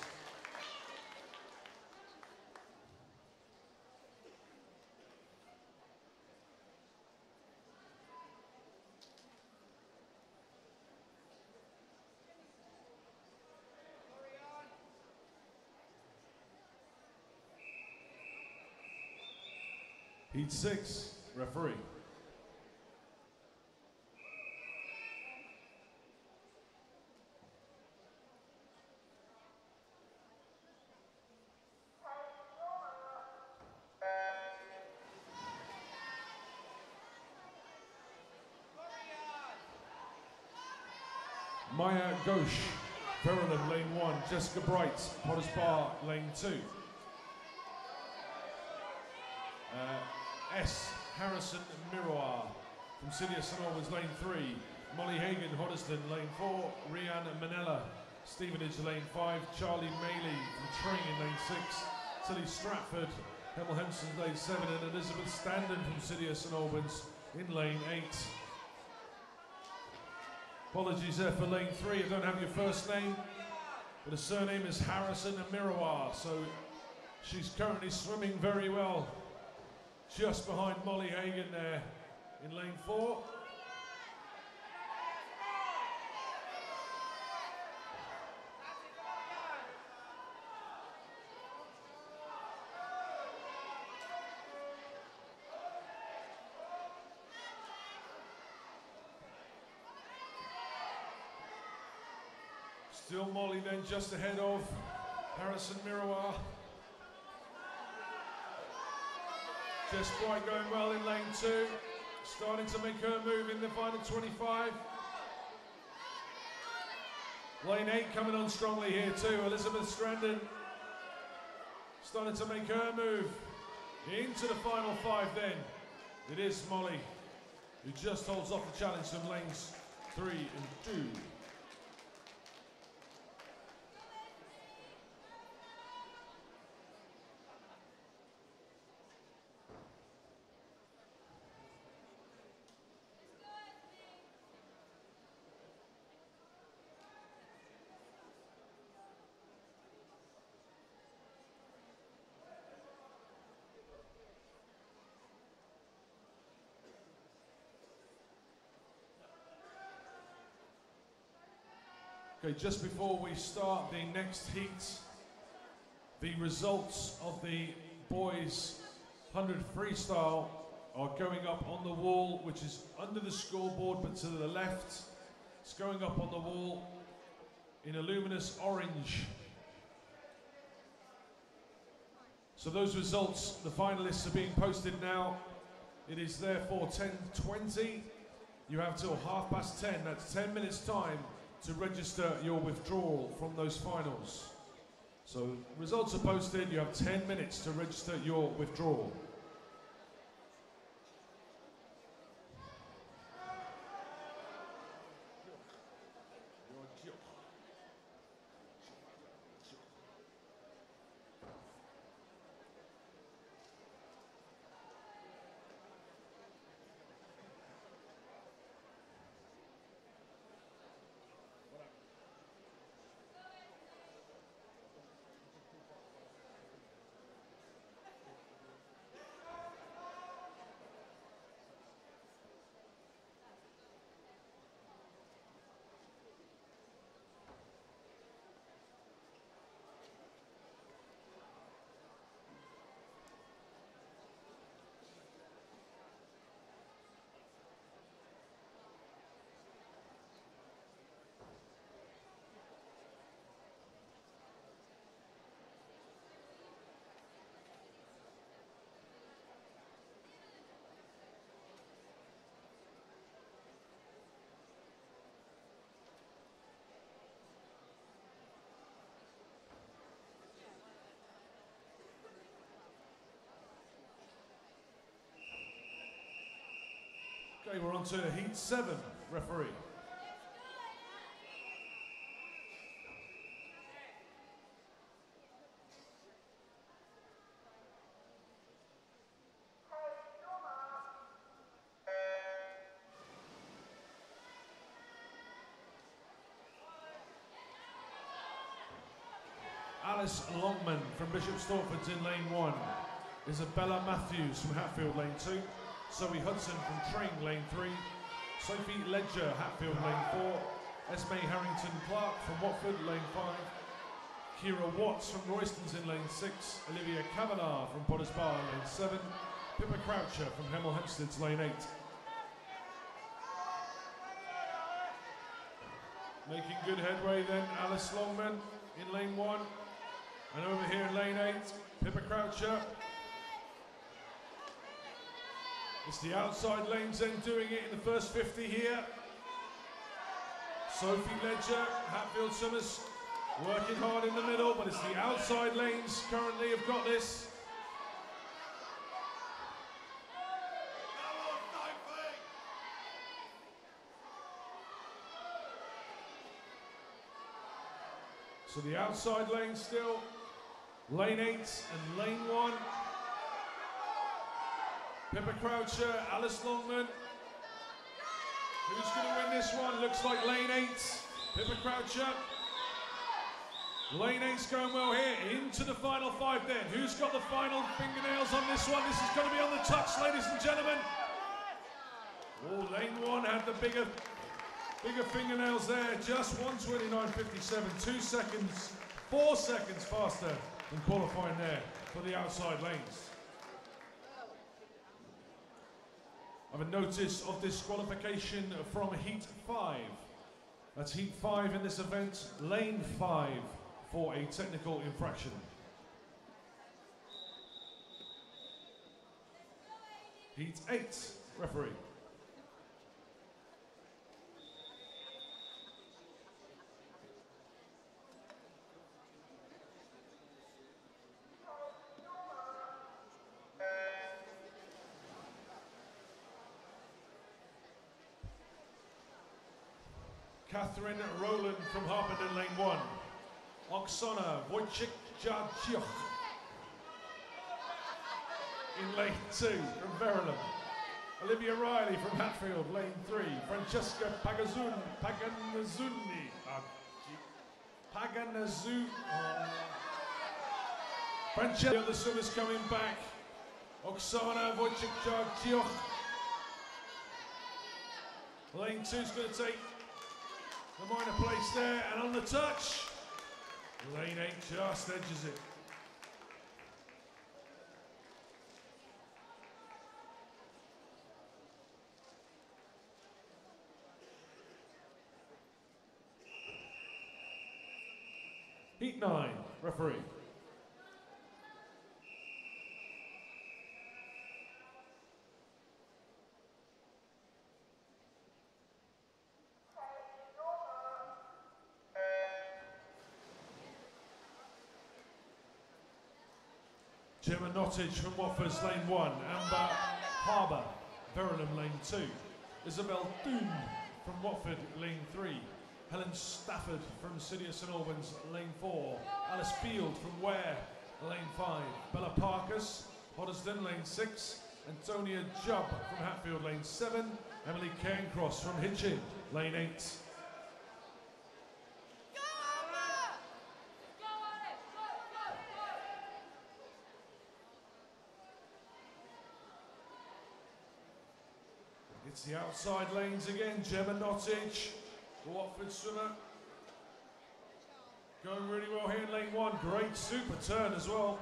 S1: Heat 6, referee. Maya Ghosh, Verulam, lane 1. Jessica Bright, Potters Bar, lane 2. S. Harrison Miroir from Sirius St Albans, lane 3. Molly Hagan, Hoddesdon, lane 4. Rianne Manella, Stevenage, lane 5. Charlie Maley from Tring in lane 6. Tilly Stratford, Hemel Hempstead, lane 7. And Elizabeth Standen from Sirius St Albans in lane 8. Apologies there for lane 3. I don't have your first name, but the surname is Harrison Miroir, so she's currently swimming very well. Just behind Molly Hagan there in lane 4. Still Molly then just ahead of Harrison Miroir. Just quite going well in lane 2. Starting to make her move in the final 25. Lane 8 coming on strongly here too. Elizabeth Strandon starting to make her move into the final 5 then. It is Molly who just holds off the challenge from lanes 3 and 2. Okay, just before we start the next heat, the results of the boys 100 freestyle are going up on the wall, which is under the scoreboard but to the left. It's going up on the wall in a luminous orange. So those results, the finalists are being posted now. It is therefore 10:20. You have till 10:30, that's 10 minutes time to register your withdrawal from those finals. So results are posted, you have 10 minutes to register your withdrawal. Okay, we're on to heat 7, referee. Alice Longman from Bishop Stortford's in lane 1. Isabella Matthews from Hatfield, lane 2. Zoe Hudson from Tring, lane 3. Sophie Ledger, Hatfield, lane 4. Esme Harrington Clark from Watford, lane 5. Kira Watts from Royston's in lane 6. Olivia Kavanagh from Potters Bar, lane 7. Pippa Croucher from Hemel Hempstead's lane 8. Making good headway then, Alice Longman in lane 1. And over here in lane 8, Pippa Croucher. It's the outside lanes then doing it in the first 50 here. Sophie Ledger, Hatfield Swimmers, working hard in the middle, but it's the outside lanes currently have got this. So the outside lane still, lane 8 and lane 1. Pippa Croucher, Alice Longman. Who's going to win this one? Looks like lane 8, Pippa Croucher. Lane 8's going well here, into the final 5 then. Who's got the final fingernails on this one? This is going to be on the touch, ladies and gentlemen. Oh, lane 1 had the bigger fingernails there, just 1:29.57, 2 seconds, 4 seconds faster than qualifying there for the outside lanes. I have a notice of disqualification from heat 5. That's heat 5 in this event, lane 5 for a technical infraction. Heat 8, referee. Catherine Rowland from Harpenden, lane 1. Oksana Wojcik-Jarciuk in lane 2 from Verulam. Olivia Riley from Hatfield, lane 3. Francesca Francesca, the other swimmers coming back. Oksana Wojcik-Jarciuk. Lane 2's going to take the minor place there, and on the touch, lane 8 just edges it. Heat 9, referee. Gemma Nottage from Watford's lane 1, Amber Harbour, Verulam lane 2, Isabel Doon from Watford lane 3, Helen Stafford from City of St Albans lane 4, Alice Field from Ware lane 5, Bella Parkus, Hoddesdon lane 6, Antonia Jubb from Hatfield lane 7, Emily Cairncross from Hitchin lane 8. It's the outside lanes again. Gemma Nottage, Watford swimmer. Going really well here in lane 1. Great super turn as well.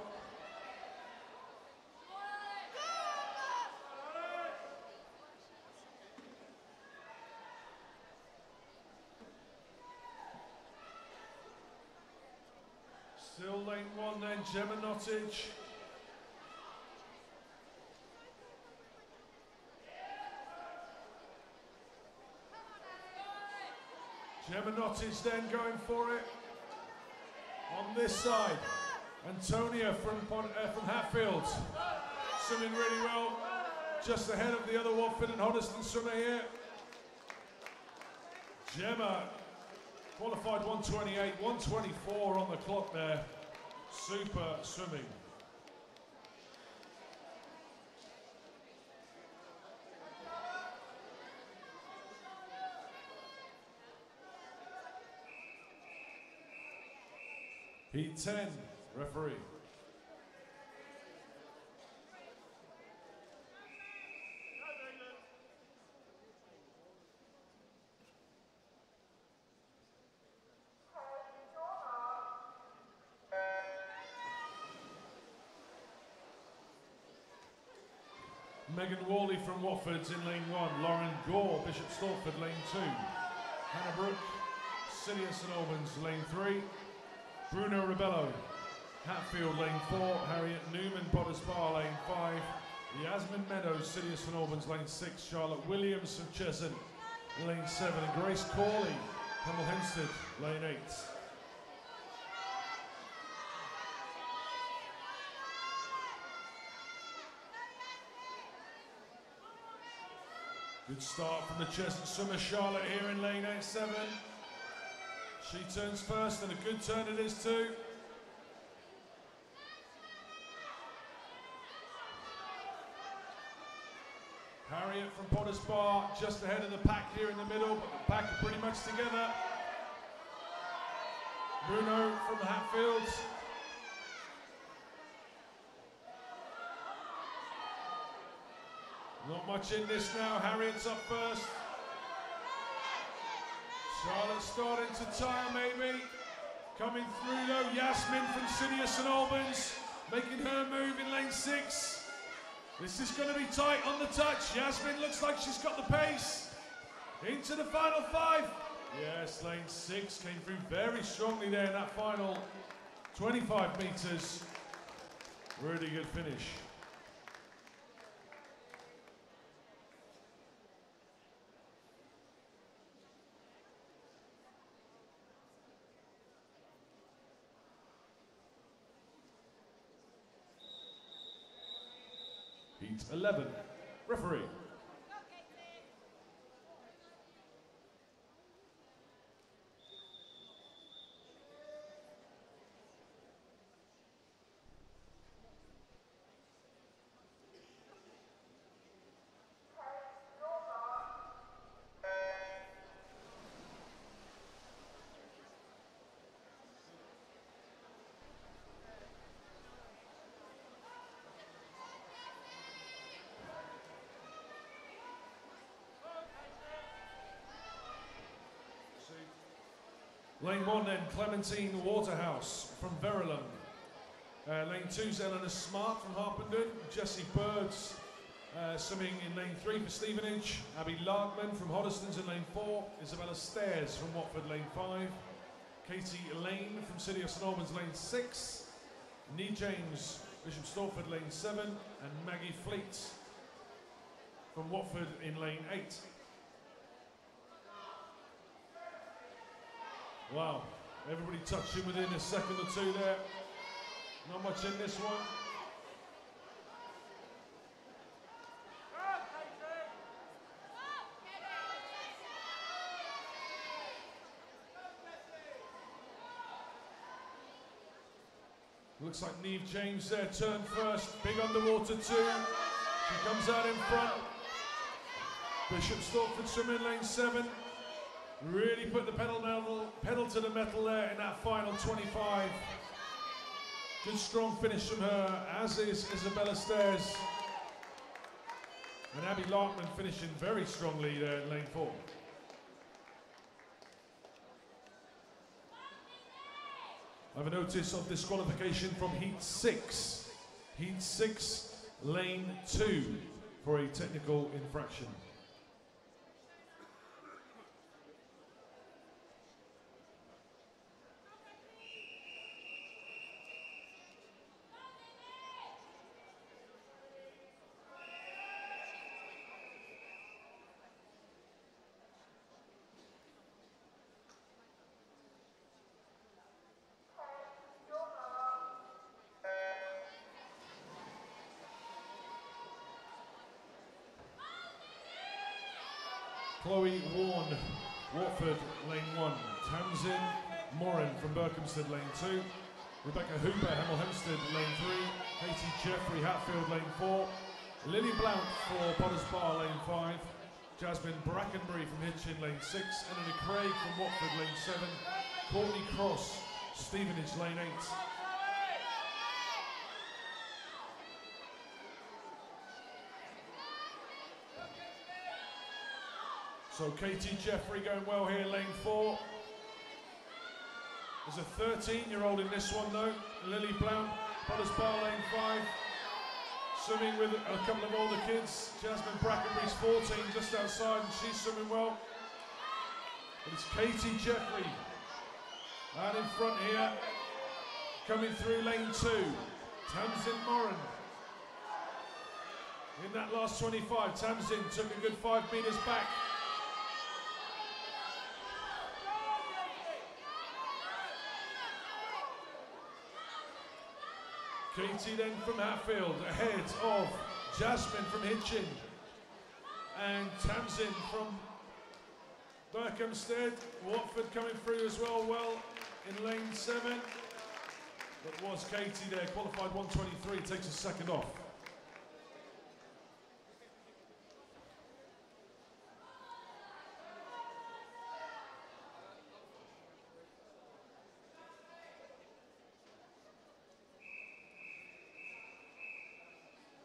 S1: Still lane 1 then, Gemma Nottage. Gemma Nottage then going for it. On this side, Antonia from Hatfield, swimming really well, just ahead of the other Watford and Hoddesdon swimmer here. Gemma qualified 1:28, 1:24 on the clock there. Super swimming. Heat 10, referee. Megan Worley from Watford's in lane 1, Lauren Gore, Bishop Stortford lane 2, Hannah Brooke, City of St Albans lane 3, Bruno Rebello, Hatfield lane 4, Harriet Newman, Potters Bar lane 5, Yasmin Meadows, City of St Albans lane 6, Charlotte Williams from Cheshunt lane 7, and Grace Corley Hemel Hempstead, lane 8. Good start from the Chestnut swimmer Charlotte here in lane 8-7. She turns first, and a good turn it is too. Harriet from Potter's Bar just ahead of the pack here in the middle, but the pack are pretty much together. Bruno from the Hatfields. Not much in this now. Harriet's up first. Charlotte starting to tire maybe. Coming through though, Yasmin from City of St Albans, making her move in lane 6. This is going to be tight on the touch. Yasmin looks like she's got the pace. Into the final 5. Yes, lane 6 came through very strongly there in that final 25 metres. Really good finish. Heat 11. Referee. Lane 1 then, Clementine Waterhouse from Verulam. Lane 2's Eleanor Smart from Harpenden. Jessie Birds swimming in lane 3 for Stevenage. Abby Larkman from Hoddesdons in lane 4. Isabella Stairs from Watford, lane 5. Katie Lane from City of St Albans, lane 6. Nee James, Bishop Stortford, lane 7. And Maggie Fleet from Watford in lane 8. Wow, everybody touching within a second or two there. Not much in this one. Looks like Neve James there, turn first, big underwater too. She comes out in front. Bishop Stortford swimming lane 7. Really put the pedal to the metal there in that final 25. Good strong finish from her, as is Isabella Stairs. And Abby Larkman finishing very strongly there in lane 4. I have a notice of disqualification from Heat 6. Heat 6, lane 2, for a technical infraction. Chloe Warne, Watford, lane 1. Tamsin Moran from Berkhamsted, lane 2. Rebecca Hooper, Hemel Hempstead, lane 3. Katie Jeffrey, Hatfield, lane 4. Lily Blount for Potter's Bar, lane 5. Jasmine Brackenbury from Hitchin, lane 6. Emily Craig from Watford, lane 7. Courtney Cross, Stevenage, lane 8. So Katie Jeffrey going well here, lane 4. There's a 13-year-old in this one though, Lily Blount, Potter's Bar, lane 5. Swimming with a couple of older kids. Jasmine Brackenbury's 14, just outside, and she's swimming well. But it's Katie Jeffrey out in front here, coming through lane 2. Tamsin Moran. In that last 25, Tamsin took a good 5 metres back. Katie then from Hatfield, ahead of Jasmine from Hitchin. And Tamsin from Berkhamsted. Watford coming through as well in lane 7. That was Katie there, qualified 123, takes a second off.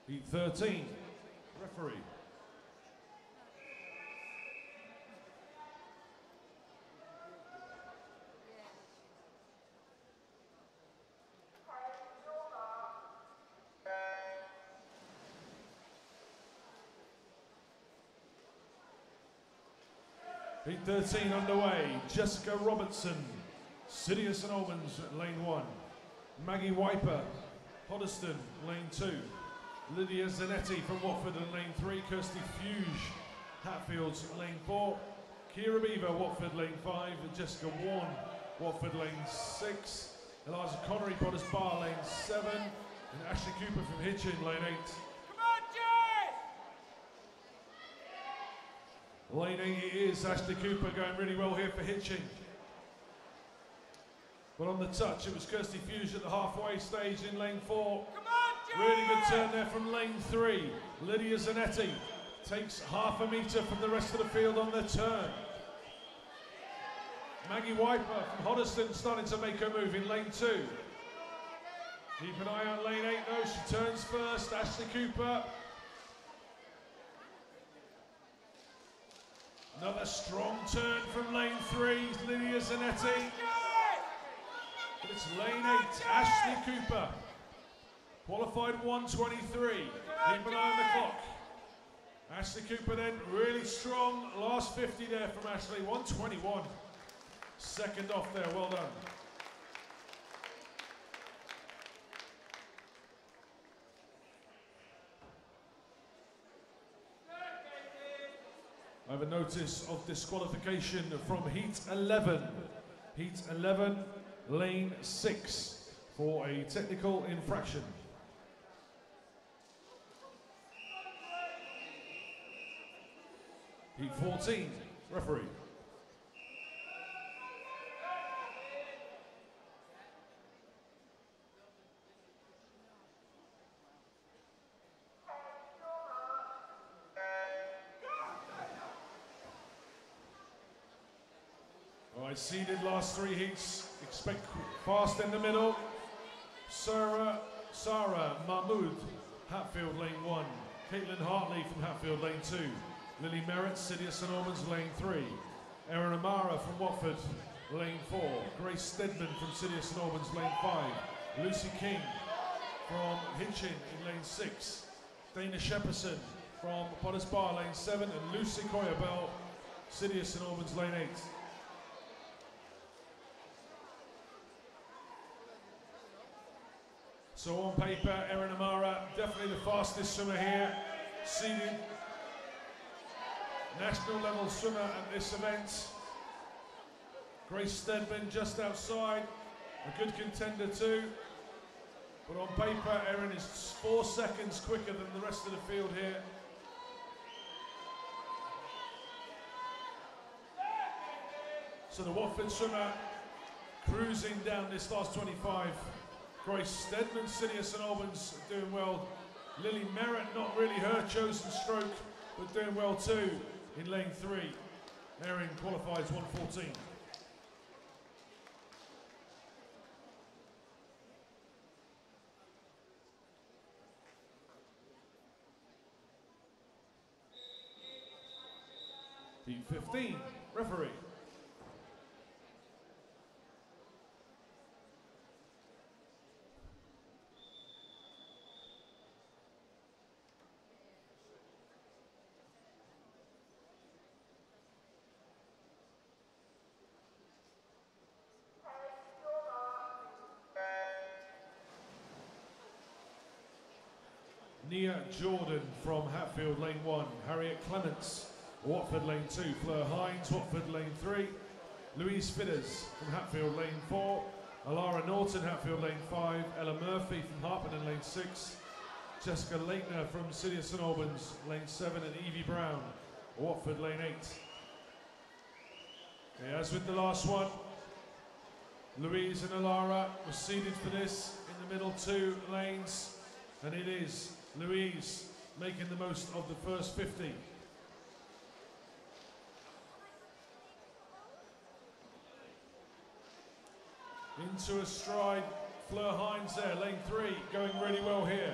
S1: Heat 13, referee. Heat 13 underway. Jessica Robertson, City of St Albans, lane 1. Maggie Wiper, Hoddesdon, lane 2. Lydia Zanetti from Watford in lane 3. Kirsty Fuge, Hatfields, lane 4. Kira Beaver, Watford, lane 5. Jessica Warren, Watford, lane 6. Eliza Connery, Potters Bar, lane 7. And Ashley Cooper from Hitchin, lane 8. Lane 8 it is. Ashley Cooper going really well here for Hitchin. But on the touch, it was Kirsty Fuge at the halfway stage in lane 4. Really good turn there from lane 3. Lydia Zanetti takes half a metre from the rest of the field on the turn. Maggie Wiper from Hoddesdon starting to make her move in lane 2. Keep an eye on lane 8 though, she turns first. Ashley Cooper. Another strong turn from lane 3, Lydia Zanetti. But it's lane 8, Ashley Cooper. Qualified 123. Keep an eye on the clock. Ashley Cooper then really strong. Last 50 there from Ashley, 121. Second off there, well done. I have a notice of disqualification from Heat 11. Heat 11, lane 6, for a technical infraction. Heat 14, referee. All right, seeded last 3 heats. Expect fast in the middle. Sarah Mahmood, Hatfield, lane 1. Caitlin Hartley from Hatfield, lane 2. Lily Merritt, City of St Albans, lane 3. Erin Amara from Watford, lane 4. Grace Stedman from City of St Albans, lane 5. Lucy King from Hitchin in lane 6. Dana Shepperson from Potters Bar, lane 7. And Lucy Coyabell, City of St Albans, lane 8. So on paper, Erin Amara, definitely the fastest swimmer here. Seeded national level swimmer at this event. Grace Stedman just outside, a good contender too. But on paper, Erin is 4 seconds quicker than the rest of the field here. So the Watford swimmer cruising down this last 25. Grace Stedman, City of St Albans, doing well. Lily Merritt, not really her chosen stroke, but doing well too in lane 3. Erin qualifies 114. Heat 15, referee. Nia Jordan from Hatfield, lane 1. Harriet Clements, Watford, lane 2. Fleur Hines, Watford, lane 3. Louise Fidders from Hatfield, lane 4. Alara Norton, Hatfield, lane 5. Ella Murphy from Harpenden, lane 6. Jessica Leitner from City of St Albans, lane 7. And Evie Brown, Watford, lane 8. Okay, as with the last one, Louise and Alara were seeded for this in the middle 2 lanes. And it is Louise making the most of the first 50. Into a stride, Fleur Hines there, lane 3, going really well here.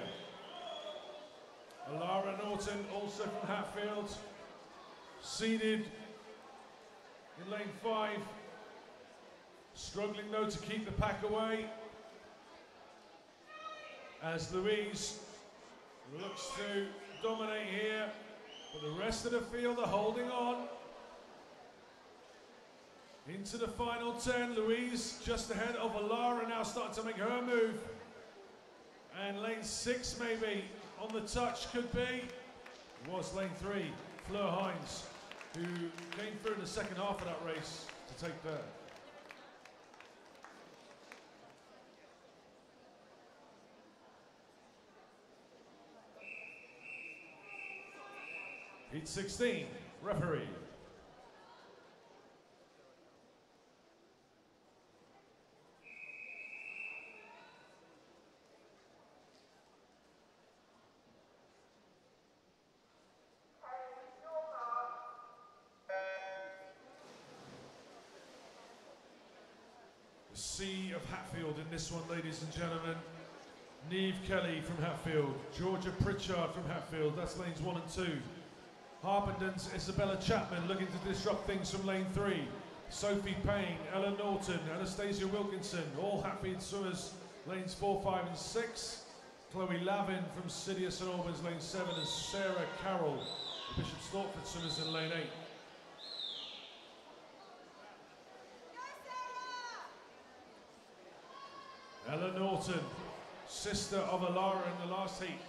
S1: Alara Norton, also from Hatfield, seeded in lane 5. Struggling though to keep the pack away. As Louise looks to dominate here, but the rest of the field are holding on. Into the final 10, Louise just ahead of Alara, now starting to make her move. And lane 6 maybe on the touch could be. It was lane 3, Fleur Hines, who came through in the second half of that race to take third. Heat 16, referee. The Sea of Hatfield in this one, ladies and gentlemen. Neve Kelly from Hatfield, Georgia Pritchard from Hatfield, that's lanes 1 and 2. Harpenden's Isabella Chapman looking to disrupt things from lane 3. Sophie Payne, Ella Norton, Anastasia Wilkinson, all Hatfield swimmers, lanes 4, 5 and 6. Chloe Lavin from City of St Albans, lane 7, and Sarah Carroll, the Bishop Stortford swimmers in lane 8. Ella Norton, sister of Alara in the last heat.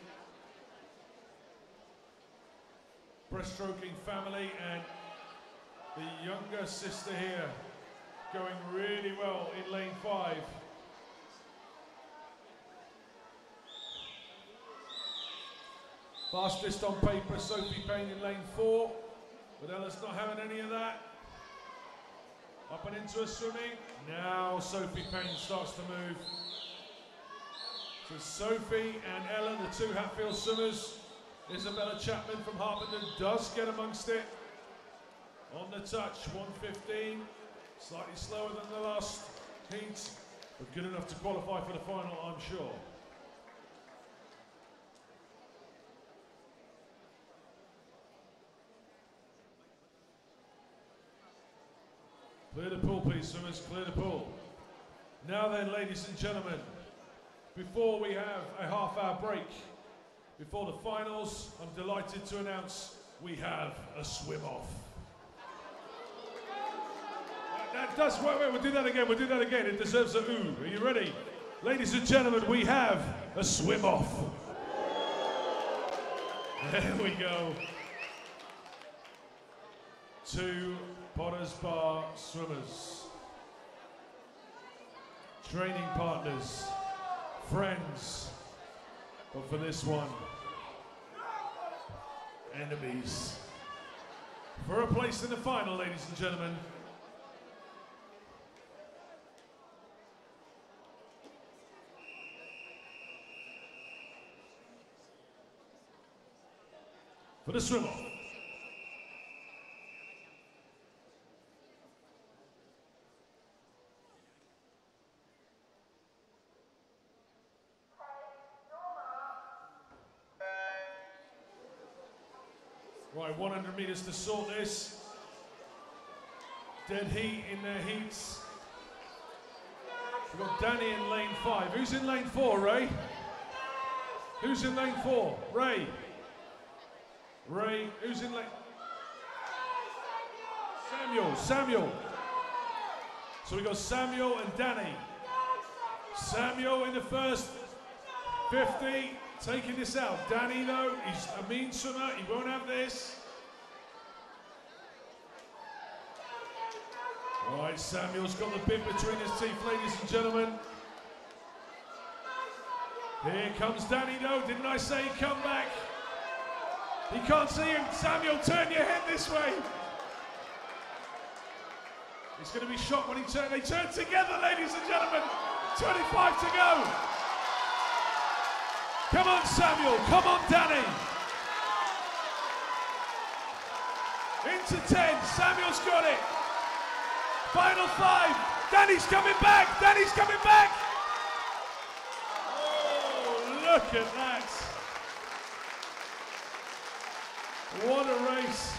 S1: Breaststroking family, and the younger sister here going really well in lane 5. Fastest on paper, Sophie Payne in lane 4, but Ella's not having any of that. Up and into her swimming. Now Sophie Payne starts to move. So Sophie and Ella, the 2 Hatfield swimmers. Isabella Chapman from Harpenden does get amongst it. On the touch, 1:15. Slightly slower than the last heat, but good enough to qualify for the final, I'm sure. Clear the pool, please, swimmers, clear the pool. Now then, ladies and gentlemen, before we have a half-hour break, before the finals, I'm delighted to announce we have a swim-off. That does, wait, we'll do that again, it deserves a ooh. Are you ready? Ladies and gentlemen, we have a swim-off. There we go. 2 Potter's Bar swimmers. Training partners, friends, but for this one, enemies. For a place in the final, ladies and gentlemen. For the swim-off. Right, 100 meters to sort this. Dead heat in their heats. We've got Danny in lane 5. Who's in lane 4, Ray? Who's in lane 4? Ray. Ray, who's in lane? Samuel. So we got Samuel and Danny. Samuel in the first 50, taking this out. Danny though, he's a mean swimmer, he won't have this. Right, Samuel's got the bit between his teeth, ladies and gentlemen. Here comes Danny. No, didn't I say he'd come back? He can't see him. Samuel, turn your head this way. He's going to be shocked when he turns. They turn together, ladies and gentlemen. 25 to go. Come on, Samuel. Come on, Danny. Into 10. Samuel's got it. Final 5. Danny's coming back. Danny's coming back. Oh, look at that. What a race.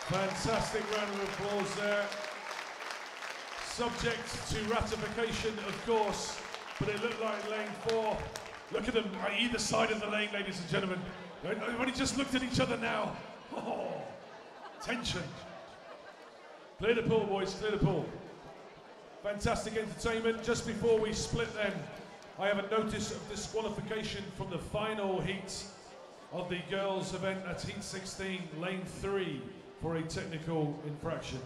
S1: Fantastic round of applause there. Subject to ratification, of course, but it looked like lane 4. Look at them on either side of the lane, ladies and gentlemen. Everybody just looked at each other now. Oh, tension. Clear the pool, boys, clear the pool. Fantastic entertainment. Just before we split then, I have a notice of disqualification from the final heat of the girls' event at Heat 16, lane 3, for a technical infraction.